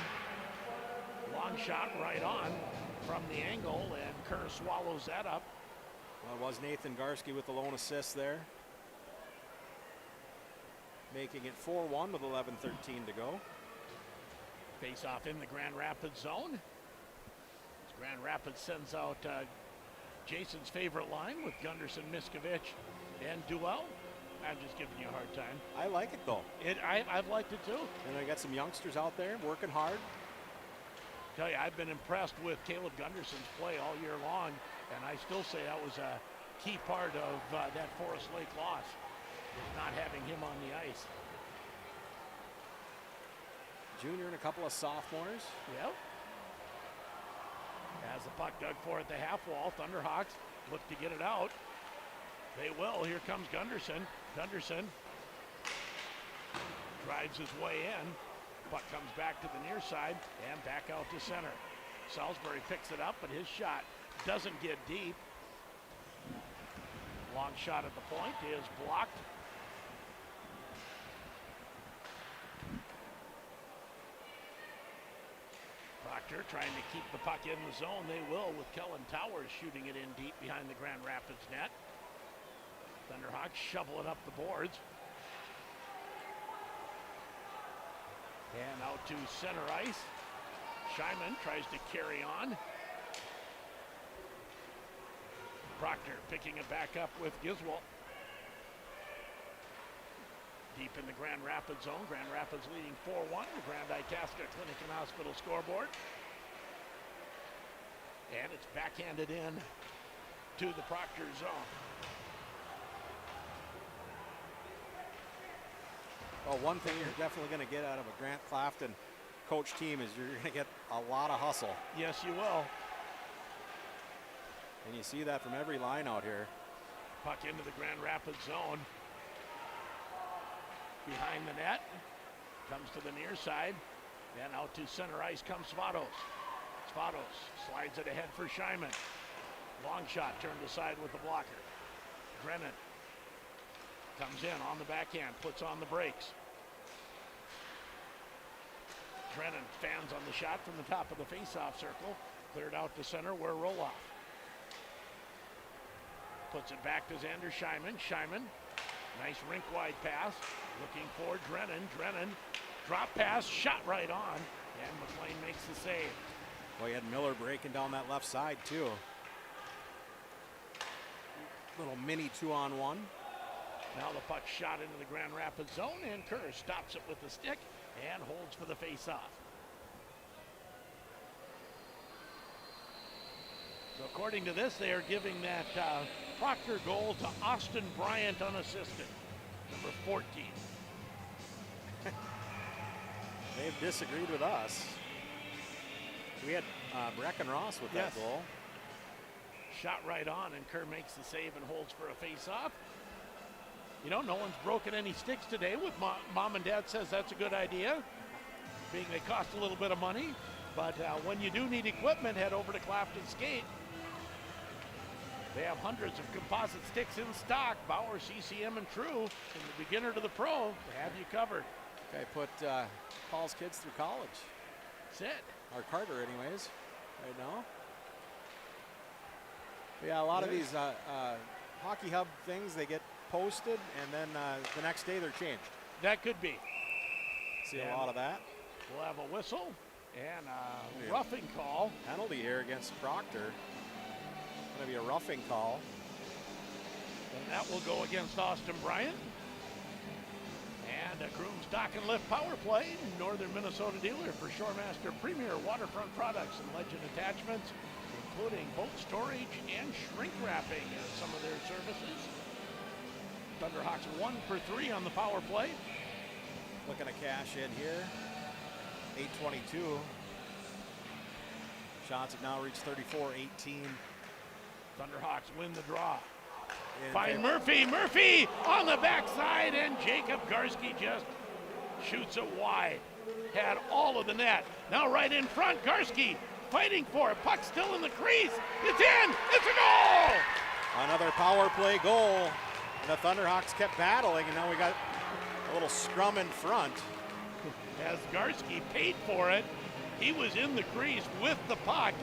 Long shot right on from the angle, and Kerr swallows that up. Well, it was Nathan Garski with the lone assist there. Making it 4-1 with 11:13 to go. Face off in the Grand Rapids zone. As Grand Rapids sends out Jason's favorite line with Gunderson, Miskovich, and Duell. I'm just giving you a hard time. I like it though. I've liked it too. And I got some youngsters out there working hard. Tell you, I've been impressed with Caleb Gunderson's play all year long, and I still say that was a key part of that Forest Lake loss, was not having him on the ice. Junior and a couple of sophomores. Yep. As the puck dug for at the half wall, Thunderhawks look to get it out. They will. Here comes Gunderson. Gunderson drives his way in. Puck comes back to the near side and back out to center. Salisbury picks it up, but his shot doesn't get deep. Long shot at the point is blocked. Proctor trying to keep the puck in the zone. They will, with Kellen Towers shooting it in deep behind the Grand Rapids net. Thunderhawks shovel it up the boards. And out to center ice. Scheinman tries to carry on. Proctor picking it back up with Giswalt. Deep in the Grand Rapids zone. Grand Rapids leading 4-1. The Grand Itasca Clinic and Hospital scoreboard. And it's backhanded in to the Proctor zone. Well, one thing you're definitely going to get out of a Grant Clafton coach team is you're going to get a lot of hustle. Yes, you will. And you see that from every line out here. Puck into the Grand Rapids zone. Behind the net. Comes to the near side. And out to center ice comes Svatos. Svatos slides it ahead for Scheinman. Long shot turned aside with the blocker. Drennan comes in on the backhand, puts on the brakes. Drennan fans on the shot from the top of the face-off circle. Cleared out to center where Roloff. Puts it back to Xander Scheinman. Scheinman, nice rink-wide pass. Looking for Drennan. Drennan, drop pass, shot right on, and McLean makes the save. Well, you had Miller breaking down that left side too. Little mini 2-on-1. Now the puck shot into the Grand Rapids zone, and Kerr stops it with the stick and holds for the face-off. So according to this, they are giving that Proctor goal to Austin Bryant unassisted, number 14. They've disagreed with us. We had Breckenross with that goal. Shot right on, and Kerr makes the save and holds for a face-off. You know, no one's broken any sticks today. With mom and dad says that's a good idea, being they cost a little bit of money. But when you do need equipment, head over to Clapton Skate. They have hundreds of composite sticks in stock. Bauer, CCM, and True, from the beginner to the pro, they have you covered. Okay, put Paul's kids through college. That's it. Or Carter, anyways, right now. But yeah, a lot of these Hockey Hub things, they get posted, and then the next day they're changed. That could be. See a lot of that. We'll have a whistle and a roughing call. Penalty here against Proctor. Going to be a roughing call. And that will go against Austin Bryant. And a Grooms Dock and Lift power play, Northern Minnesota dealer for Shoremaster Premier Waterfront Products and Legend Attachments, including boat storage and shrink wrapping as some of their services. Thunderhawks 1 for 3 on the power play. Looking to cash in here. 8:22. Shots have now reached 34-18. Thunderhawks win the draw. Find Murphy. Murphy on the backside, and Jacob Garski just shoots it wide. Had all of the net. Now right in front, Garski fighting for it. Puck still in the crease. It's in. It's a goal. Another power play goal. And the Thunderhawks kept battling, and now we got a little scrum in front. As Garski paid for it, he was in the crease with the puck.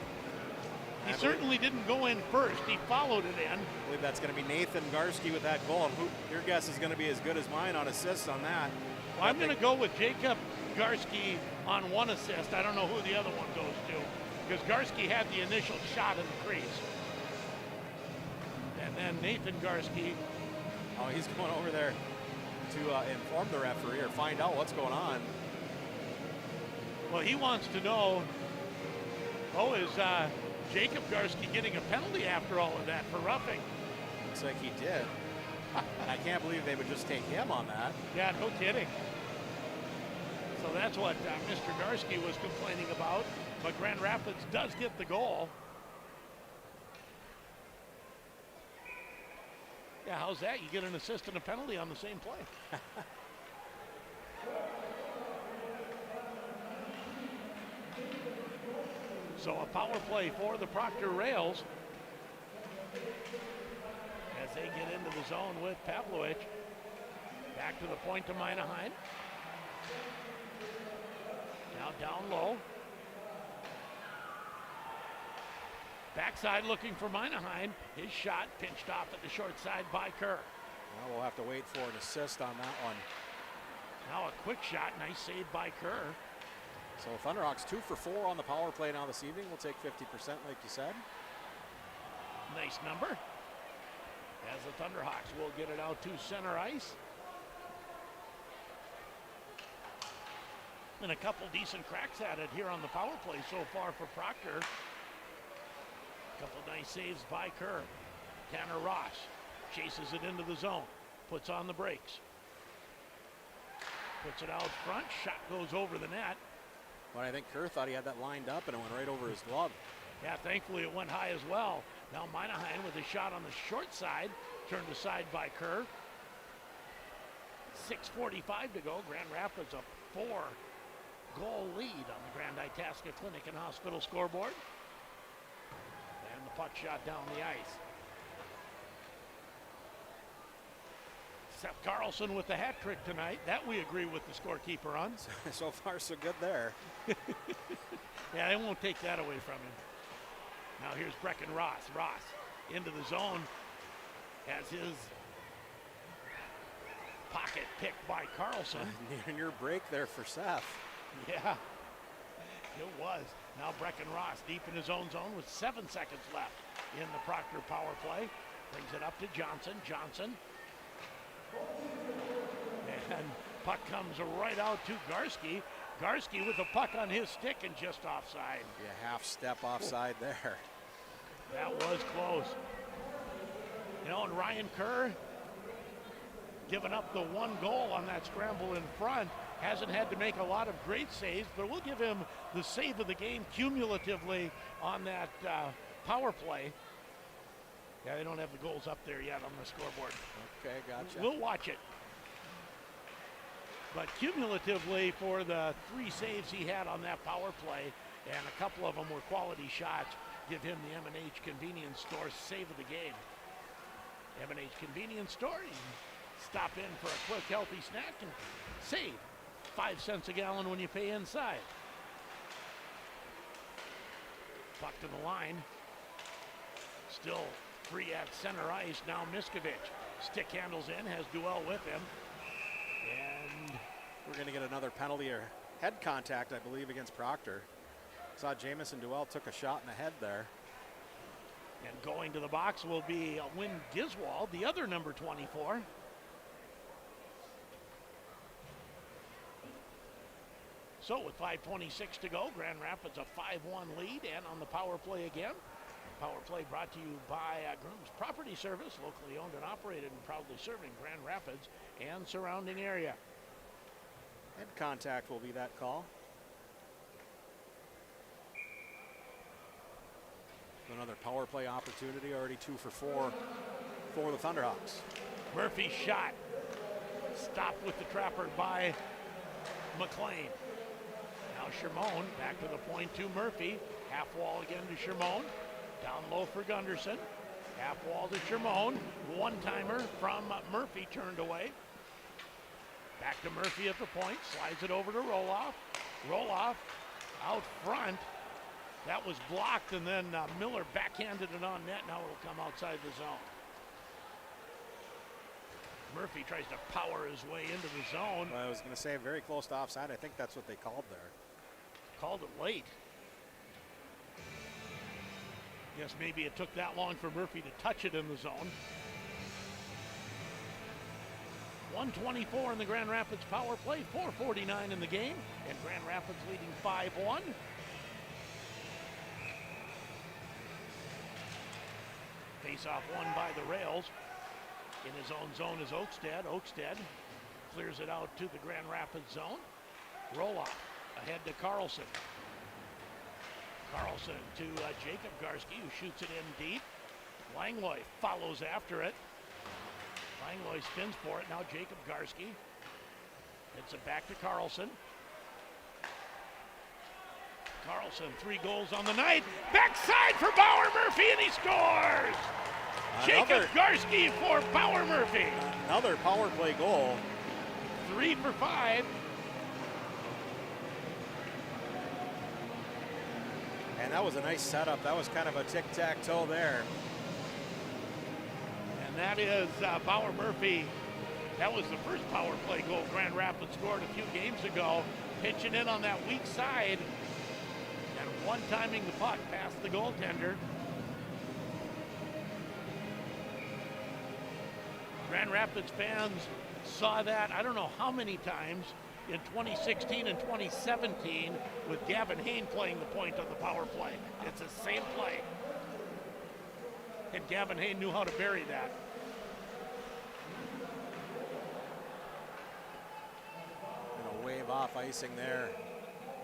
He certainly didn't go in first. He followed it in. I believe that's going to be Nathan Garski with that goal. And your guess is going to be as good as mine on assists on that. Well, I'm going to go with Jacob Garski on one assist. I don't know who the other one goes to, because Garski had the initial shot in the crease. And then Nathan Garski. Oh, he's going over there to inform the referee or find out what's going on. Well, he wants to know, is Jacob Garski getting a penalty after all of that for roughing? Looks like he did. I can't believe they would just take him on that. Yeah, no kidding. So that's what Mr. Garski was complaining about. But Grand Rapids does get the goal. Yeah, how's that? You get an assist and a penalty on the same play. So a power play for the Proctor Rails as they get into the zone with Pavlovich. Back to the point to Minaheim. Now down low. Backside looking for Minaheim. His shot pinched off at the short side by Kerr. Well, we'll have to wait for an assist on that one. Now a quick shot. Nice save by Kerr. So Thunderhawks 2 for 4 on the power play now this evening. We'll take 50% like you said. Nice number. As the Thunderhawks will get it out to center ice. And a couple decent cracks at it here on the power play so far for Proctor. A couple nice saves by Kerr. Tanner Ross chases it into the zone. Puts on the brakes. Puts it out front. Shot goes over the net. But I think Kerr thought he had that lined up and it went right over his glove. Yeah, thankfully it went high as well. Now Minaheim with a shot on the short side. Turned aside by Kerr. 6:45 to go. Grand Rapids a 4-goal lead on the Grand Itasca Clinic and Hospital scoreboard. And the puck shot down the ice. Seth Carlson with the hat trick tonight. That we agree with the scorekeeper on. So far, so good there. Yeah, they won't take that away from him. Now here's Brecken Ross. Ross into the zone. Has his Pocket picked by Carlson. Near break there for Seth. Yeah, it was. Now Brecken Ross deep in his own zone with 7 seconds left in the Proctor power play. Brings it up to Johnson. Johnson. And puck comes right out to Garski. Garski with the puck on his stick and just offside. Yeah, half step offside there. That was close. You know, and Ryan Kerr giving up the 1 goal on that scramble in front. Hasn't had to make a lot of great saves, but we'll give him the save of the game cumulatively on that power play. Yeah, they don't have the goals up there yet on the scoreboard. Okay, gotcha. We'll watch it. But cumulatively for the 3 saves he had on that power play, and a couple of them were quality shots, give him the M&H Convenience Store save of the game. M&H Convenience Store, you can stop in for a quick healthy snack and save 5 cents a gallon when you pay inside. Puck to the line. Still free at center ice. Now Miskovich. Stick handles in, has Duell with him. And we're going to get another penalty or head contact, I believe, against Proctor. Saw Jamison Duell took a shot in the head there. And going to the box will be Wynn Giswald, the other number 24. So with 5:26 to go, Grand Rapids a 5-1 lead, and on the power play again. Power play brought to you by Groom's Property Service, locally owned and operated and proudly serving Grand Rapids and surrounding area. Head contact will be that call. Another power play opportunity, already 2 for 4 for the Thunderhawks. Murphy's shot. Stopped with the trapper by McLean. Now Shermone back to the point to Murphy. Half wall again to Shermone. Down low for Gunderson. Half wall to Shermone. One-timer from Murphy turned away. Back to Murphy at the point. Slides it over to Roloff. Roloff out front. That was blocked, and then Miller backhanded it on net. Now it'll come outside the zone. Murphy tries to power his way into the zone. Well, I was going to say very close to offside. I think that's what they called there. Called it late. Guess maybe it took that long for Murphy to touch it in the zone. 1:24 in the Grand Rapids power play, 4:49 in the game, and Grand Rapids leading 5-1. Face-off won by the Rails. In his own zone is Oakstead. Oakstead clears it out to the Grand Rapids zone. Roloff ahead to Carlson. Carlson to Jacob Garski, who shoots it in deep. Langlois follows after it. Langlois spins for it. Now Jacob Garski hits it back to Carlson. Carlson, 3 goals on the night. Backside for Bauer Murphy, and he scores! Jacob Garski for Bauer Murphy. Another power play goal. 3 for 5. And that was a nice setup. That was kind of a tic-tac-toe there. And that is Bauer Murphy. That was the first power play goal Grand Rapids scored a few games ago. Pitching in on that weak side and one-timing the puck past the goaltender. Grand Rapids fans saw that I don't know how many times in 2016 and 2017 with Gavin Hain playing the point on the power play. It's the same play. And Gavin Hain knew how to bury that. And a wave off icing there.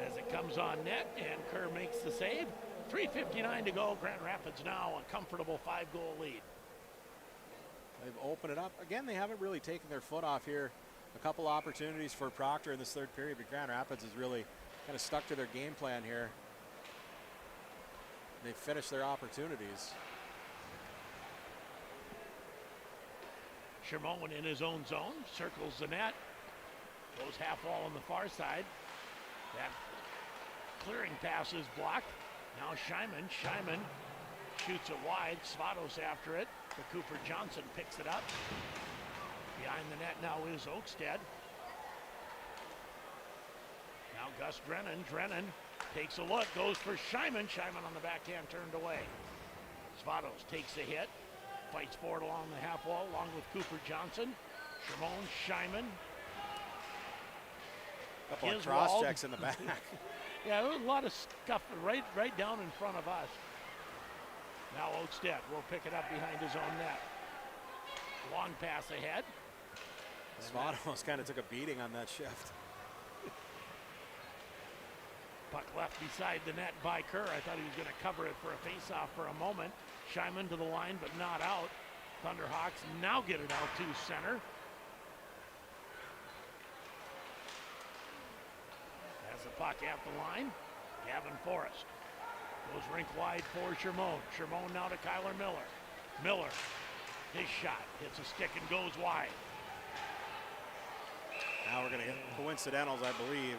As it comes on net, and Kerr makes the save. 3:59 to go. Grand Rapids now a comfortable 5-goal lead. They've opened it up. Again, they haven't really taken their foot off here. A couple opportunities for Proctor in this third period, but Grand Rapids has really kind of stuck to their game plan here. They've finished their opportunities. Shermone in his own zone, circles the net, goes half wall on the far side. That clearing pass is blocked. Now Scheiman shoots it wide. Svatos after it. But Cooper Johnson picks it up. Behind the net now is Oakstead. Now Gus Drennan. Drennan takes a look, goes for Scheiman. Scheiman on the backhand, turned away. Svatos takes a hit, fights forward along the half wall along with Cooper Johnson. Shimon, Scheiman. Couple of cross checks in the back. Yeah, there was a lot of scuff right down in front of us. Now Oakstead will pick it up behind his own net. Long pass ahead. Svatos kind of took a beating on that shift. Puck left beside the net by Kerr. I thought he was going to cover it for a face-off for a moment. Scheiman to the line, but not out. Thunderhawks now get it out to center. Has the puck at the line. Gavin Forrest goes rink wide for Shermone. Shermone now to Kyler Miller. Miller, his shot hits a stick and goes wide. Now we're going to get coincidentals, I believe.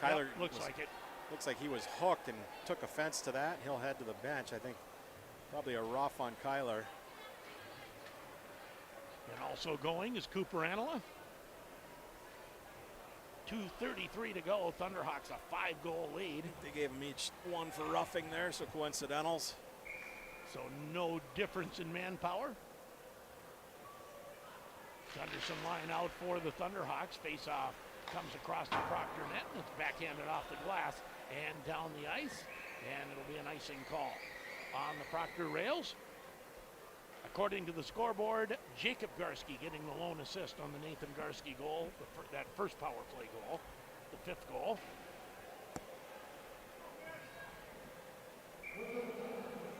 Kyler looks like it. Looks like he was hooked and took offense to that. He'll head to the bench. I think probably a rough on Kyler. And also going is Cooper Anola. 2:33 to go. Thunderhawks a 5-goal lead. They gave them each one for roughing there, so coincidentals. So no difference in manpower. Gunderson line out for the Thunderhawks. Face off comes across the Proctor net, and it's backhanded off the glass and down the ice, and it'll be an icing call on the Proctor rails. According to the scoreboard, Jacob Garski getting the lone assist on the Nathan Garski goal, that first power play goal, the 5th goal.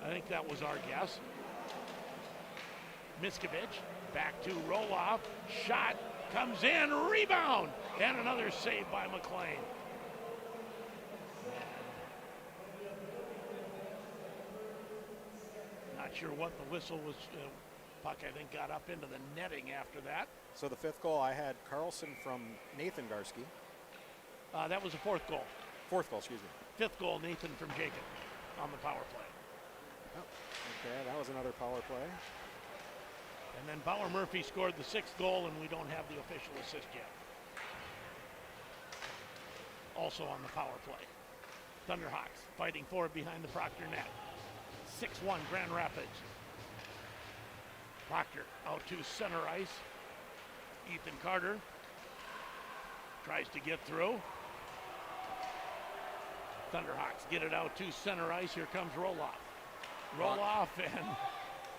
I think that was our guess. Miskovich back to Roloff, shot comes in, rebound, and another save by McLean. Not sure what the whistle was. Puck, I think, got up into the netting after that. So the 5th goal, I had Carlson from Nathan Garski. That was the 4th goal. 4th goal, excuse me. 5th goal, Nathan from Jacob on the power play. Oh, okay, that was another power play. And then Bauer Murphy scored the 6th goal, and we don't have the official assist yet. Also on the power play. Thunderhawks fighting forward behind the Proctor net. 6-1 Grand Rapids. Proctor out to center ice. Ethan Carter tries to get through. Thunderhawks get it out to center ice. Here comes Roloff. Roloff and,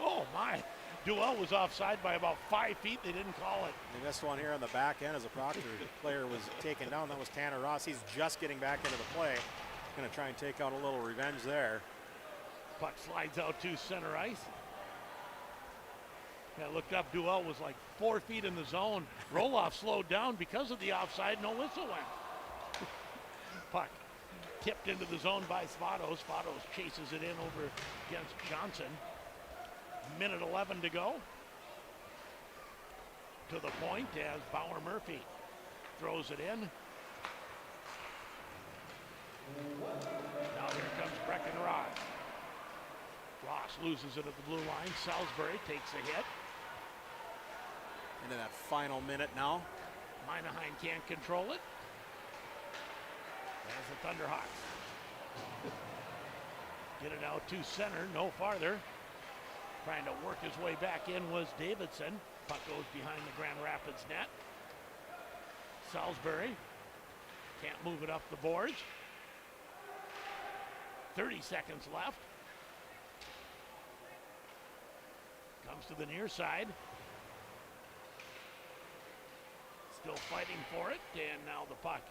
oh my, Duell was offside by about 5 feet. They didn't call it. They missed one here on the back end as a Proctor player was taken down. That was Tanner Ross. He's just getting back into the play. Going to try and take out a little revenge there. Puck slides out to center ice. Yeah, looked up, Duell was like 4 feet in the zone. Roloff slowed down because of the offside, no whistle went. Puck tipped into the zone by Svatos. Svatos chases it in over against Johnson. Minute 11 to go. To the point as Bauer Murphy throws it in. Now here comes Brecken Ross. Ross loses it at the blue line. Salisbury takes a hit. Into that final minute now. Moynihan can't control it. As the Thunderhawks get it out to center, no farther. Trying to work his way back in was Davidson. Puck goes behind the Grand Rapids net. Salisbury can't move it up the boards. 30 seconds left. Comes to the near side. Still fighting for it, and now the puck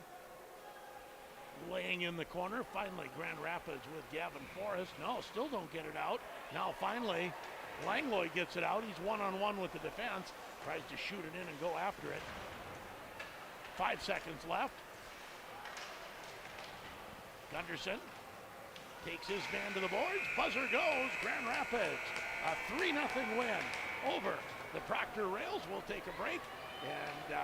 laying in the corner. Finally, Grand Rapids with Gavin Forrest. No, still don't get it out. Now finally, Langlois gets it out. He's one-on-one with the defense. Tries to shoot it in and go after it. 5 seconds left. Gunderson takes his man to the boards. Buzzer goes. Grand Rapids. A 3-0 win over the Proctor Rails. We'll take a break. And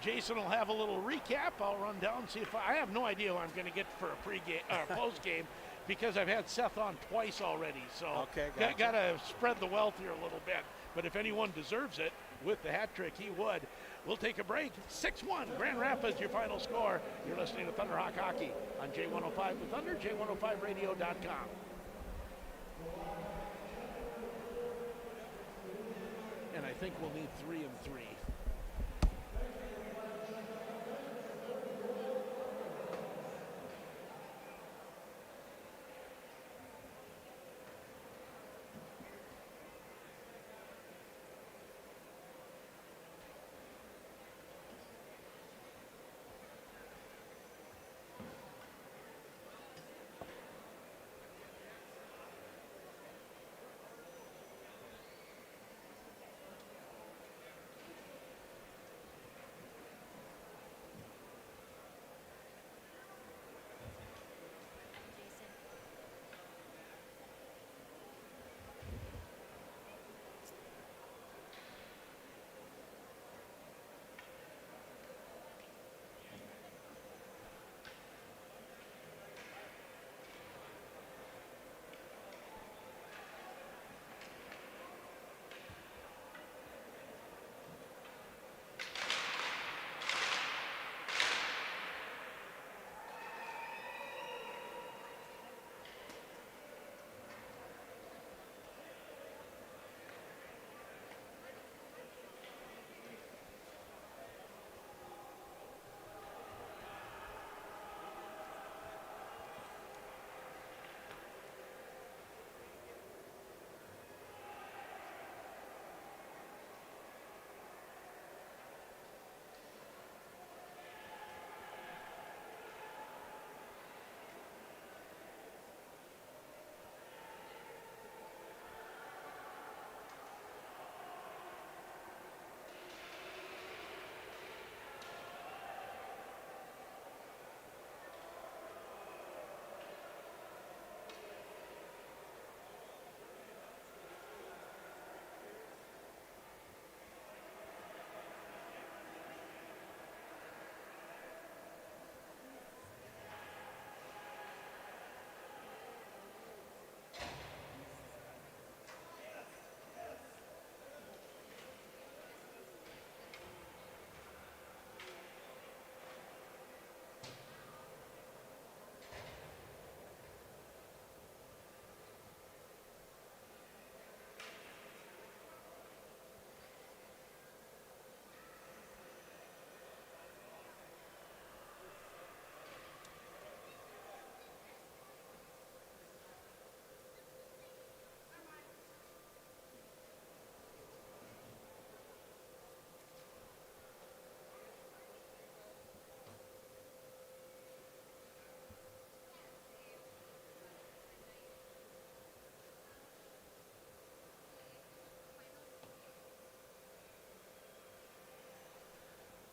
Jason will have a little recap. I'll run down and see if I have no idea who I'm going to get for a pregame or post game. because I've had Seth on twice already. So Okay, gotcha. got to spread the wealth here a little bit. But if anyone deserves it with the hat trick, he would. We'll take a break. 6-1, Grand Rapids, your final score. You're listening to Thunderhawk Hockey on J105 The Thunder, J105radio.com. And I think we'll need 3 and 3.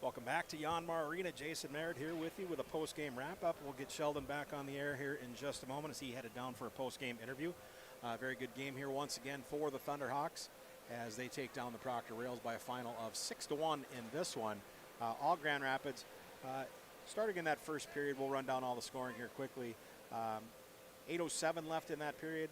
Welcome back to Yanmar Arena. Jason Merritt here with you with a post-game wrap-up. We'll get Sheldon back on the air here in just a moment as he headed down for a post-game interview. Very good game here once again for the Thunderhawks as they take down the Proctor Rails by a final of 6-1 in this one. All Grand Rapids. Starting in that first period, we'll run down all the scoring here quickly. 8:07 left in that period.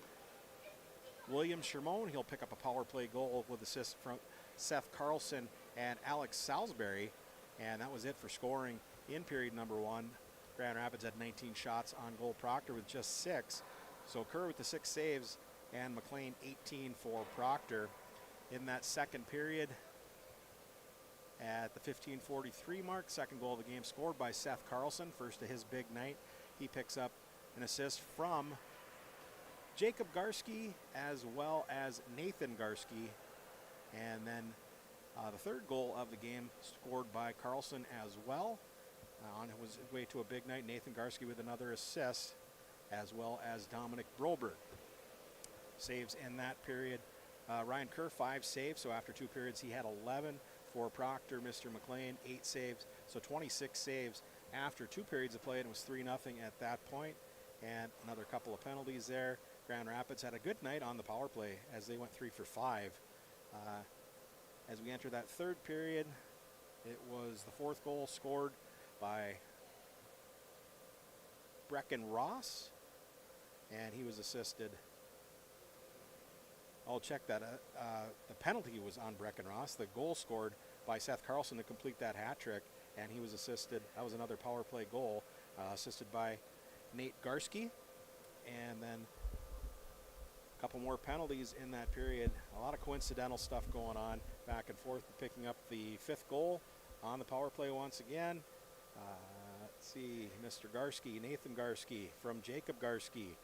William Shermone, he'll pick up a power play goal with assists from Seth Carlson and Alex Salisbury. And that was it for scoring in period number 1. Grand Rapids had 19 shots on goal. Proctor with just 6. So Kerr with the 6 saves and McLean 18 for Proctor. In that second period, at the 15:43 mark, second goal of the game scored by Seth Carlson, first of his big night. He picks up an assist from Jacob Garski as well as Nathan Garski. And then the third goal of the game scored by Carlson as well. On his way to a big night, Nathan Garski with another assist, as well as Dominic Broberg. Saves in that period. Ryan Kerr, 5 saves, so after 2 periods he had 11 for Proctor. Mr. McLean, 8 saves, so 26 saves after 2 periods of play, and it was 3-0 at that point. And another couple of penalties there. Grand Rapids had a good night on the power play as they went 3 for 5. As we enter that third period, it was the 4th goal scored by Brecken Ross. and he was assisted. I'll check that. The penalty was on Breckenross. The goal scored by Seth Carlson to complete that hat trick, and he was assisted. That was another power play goal, assisted by Nate Garski. And then a couple more penalties in that period. A lot of coincidental stuff going on back and forth, picking up the 5th goal on the power play once again. Let's see, Mr. Garski, Nathan Garski from Jacob Garski.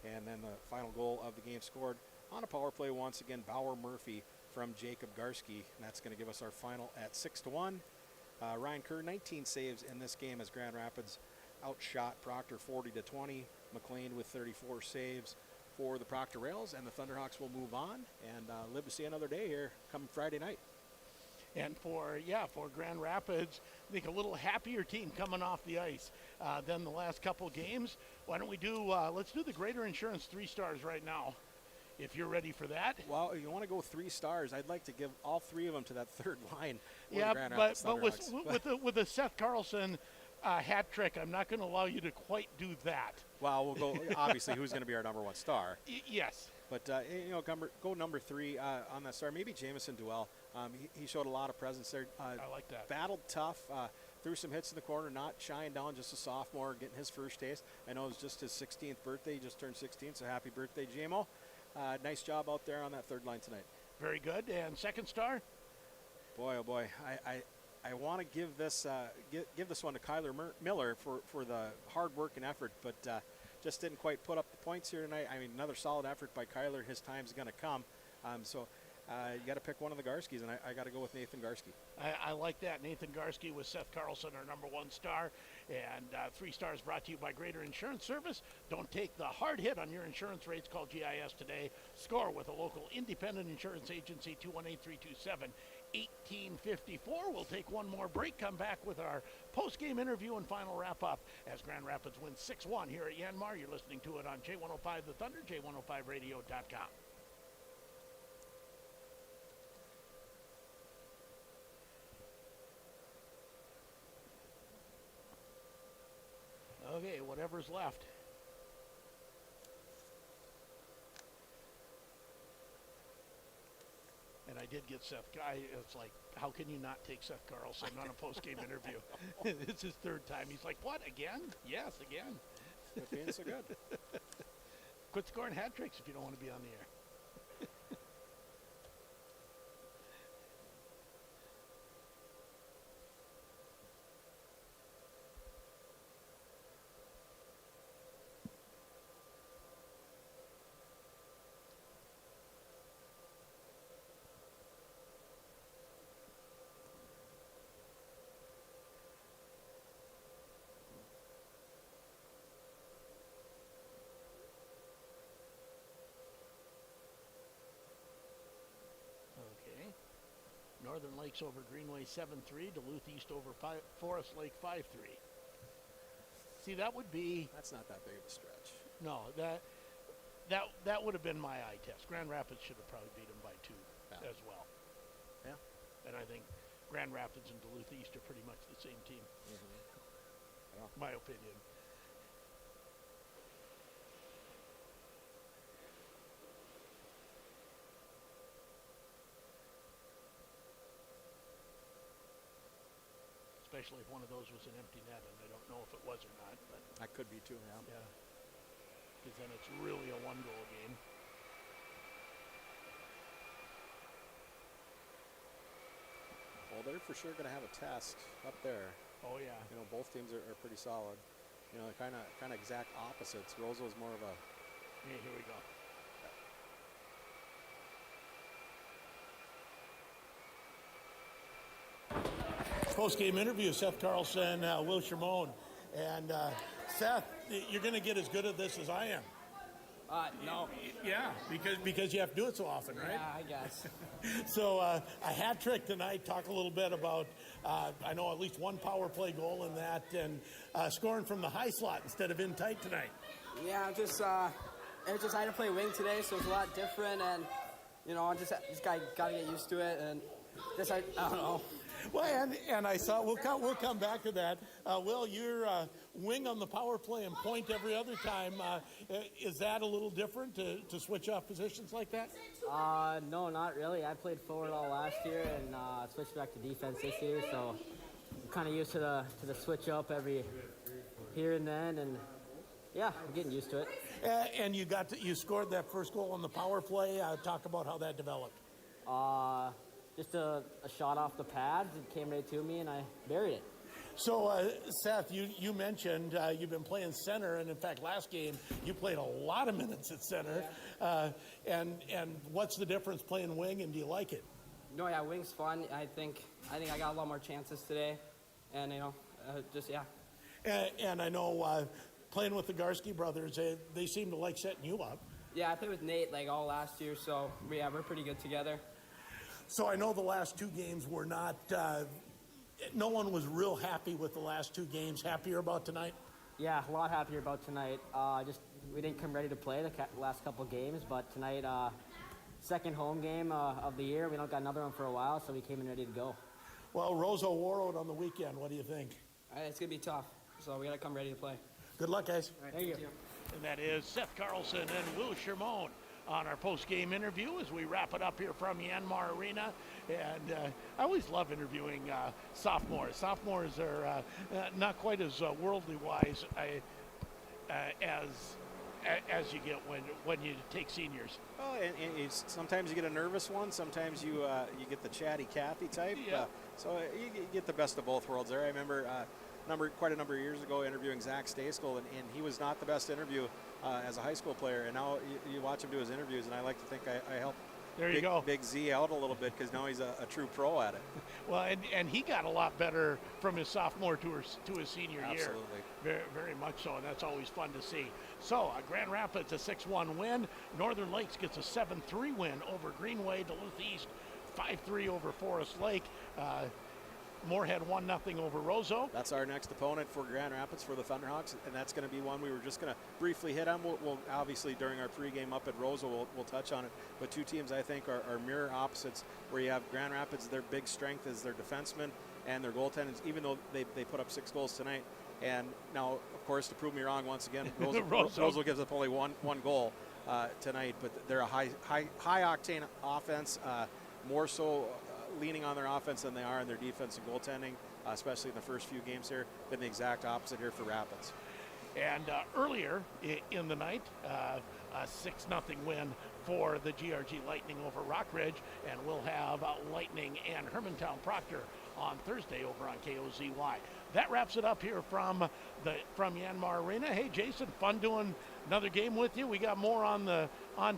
And then the final goal of the game scored on a power play once again, Bauer Murphy from Jacob Garski. And that's going to give us our final at 6-1. Ryan Kerr, 19 saves in this game as Grand Rapids outshot Proctor 40-20. McLean with 34 saves for the Proctor Rails, and the Thunderhawks will move on and live to see another day here come Friday night. And for Grand Rapids, I think a little happier team coming off the ice than the last couple games. Why don't we let's do the Greater Insurance 3 stars right now, if you're ready for that. Well, if you want to go 3 stars, I'd like to give all 3 of them to that third line. Yeah, but with the Seth Carlson hat trick, I'm not going to allow you to quite do that. Well, we'll go, obviously, who's going to be our number 1 star. Yes. But, go number 3 on that star. Maybe Jamison Duell. He showed a lot of presence there. I like that. Battled tough, threw some hits in the corner, not shying down, just a sophomore, getting his first taste. I know it was just his 16th birthday. He just turned 16, so happy birthday, JMO. Nice job out there on that third line tonight. Very good. And second star? Boy, oh boy. I want to give this one to Kyler Miller for the hard work and effort, but just didn't quite put up the points here tonight. I mean, another solid effort by Kyler. His time's going to come. So you got to pick one of the Garskis, and I got to go with Nathan Garski. I like that. Nathan Garski with Seth Carlson, our number 1 star. And 3 stars brought to you by Greater Insurance Service. Don't take the hard hit on your insurance rates. Call GIS today. Score with a local independent insurance agency, 218-327-1854. We'll take one more break, come back with our post-game interview and final wrap-up as Grand Rapids wins 6-1 here at Yanmar. You're listening to it on J105 The Thunder, J105radio.com. Okay, whatever's left. And I did get Seth. It's like, how can you not take Seth Carlson on a post-game interview? It's his 3rd time. He's like, what, again? Yes, again. Quit being so good. Quit scoring hat tricks if you don't want to be on the air. Northern Lakes over Greenway 7-3, Duluth East over Forest Lake 5-3. See, that would be... That's not that big of a stretch. No, that would have been my eye test. Grand Rapids should have probably beat them by 2 as well. Yeah. And I think Grand Rapids and Duluth East are pretty much the same team. Mm-hmm. Yeah. My opinion. Especially if one of those was an empty net, and I don't know if it was or not. But that could be too, yeah. Yeah. Because then it's really a 1-goal game. Well, they're for sure going to have a test up there. Oh, yeah. You know, both teams are pretty solid. You know, kind of exact opposites. Roseau's more of a... Yeah, here we go. Post-game interview, Seth Carlson, Will Shermone. And Seth, you're going to get as good at this as I am. No. Yeah, because you have to do it so often, right? Yeah, I guess. So a hat trick tonight. Talk a little bit about, I know at least 1 power play goal in that, and scoring from the high slot instead of in tight tonight. Yeah, it was just I had to play wing today, so it's a lot different, and you know, I just got to get used to it, and just I don't know. Well, and I saw we'll come back to that. Will, you're wing on the power play and point every other time. Is that a little different to switch off positions like that? No, not really. I played forward all last year and switched back to defense this year, so I'm kind of used to the switch up every here and then, and yeah, I'm getting used to it. And you scored that first goal on the power play. Talk about how that developed. Just a shot off the pads. It came right to me, and I buried it. So, Seth, you mentioned you've been playing center, and in fact, last game you played a lot of minutes at center. And what's the difference playing wing, and do you like it? No, yeah, wing's fun. I think I got a lot more chances today, and And I know playing with the Garski brothers, they seem to like setting you up. Yeah, I played with Nate like all last year, so yeah, we're pretty good together. So I know the last two games were not. No one was real happy with the last two games. Happier about tonight? Yeah, a lot happier about tonight. We didn't come ready to play the last couple games, but tonight, second home game of the year. We don't got another one for a while, so we came in ready to go. Well, Roseau Warroad on the weekend. What do you think? It's gonna be tough, so we gotta come ready to play. Good luck, guys. All right, thank you. And that is Seth Carlson and Will Shermone on our post-game interview as we wrap it up here from Yanmar Arena. And I always love interviewing sophomores. Sophomores are not quite as worldly wise as you get when you take seniors. Oh, and sometimes you get a nervous one. Sometimes you get the chatty Cathy type. Yeah. So you get the best of both worlds there. I remember quite a number of years ago interviewing Zach Stayskull, and he was not the best interview as a high school player. And now you watch him do his interviews, and I like to think I helped Big Z out a little bit because now he's a true pro at it. Well, and he got a lot better from his sophomore to his senior year. Absolutely. Very, very much so, and that's always fun to see. So, Grand Rapids a 6-1 win. Northern Lakes gets a 7-3 win over Greenway. Duluth East 5-3 over Forest Lake. Moorhead 1-0 over Roseau. That's our next opponent for Grand Rapids for the Thunderhawks, and that's going to be one we were just going to briefly hit on. We'll obviously during our pregame up at Roseau we'll touch on it. But two teams I think are mirror opposites, where you have Grand Rapids, their big strength is their defensemen and their goaltenders, even though they put up 6 goals tonight. And now, of course, to prove me wrong once again, Roseau gives up only one goal tonight, but they're a high octane offense, more so leaning on their offense than they are on their defense and goaltending, especially in the first few games here. Been the exact opposite here for Rapids. And earlier in the night, a 6-0 win for the GRG Lightning over Rockridge, and we'll have Lightning and Hermantown Proctor on Thursday over on KOZY. That wraps it up here from Yanmar Arena. Hey, Jason, fun doing another game with you. We got more on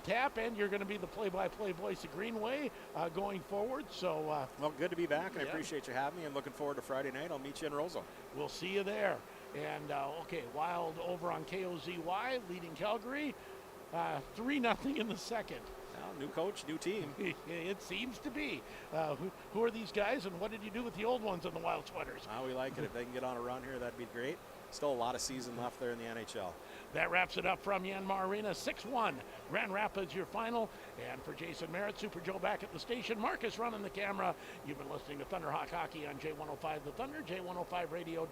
tap, and you're going to be the play-by-play voice of Greenway going forward. So, well, good to be back, and I appreciate you having me. And looking forward to Friday night. I'll meet you in Roseau. We'll see you there. And okay, Wild over on KOZY leading Calgary 3-0 in the second. Well, new coach, new team. It seems to be. Who are these guys, and what did you do with the old ones in the Wild sweaters? We like it. If they can get on a run here, that'd be great. Still a lot of season left there in the NHL. That wraps it up from Yanmar Arena. 6-1, Grand Rapids, your final. And for Jason Merritt, Super Joe back at the station, Marcus running the camera. You've been listening to Thunderhawk Hockey on J105 The Thunder, J105Radio.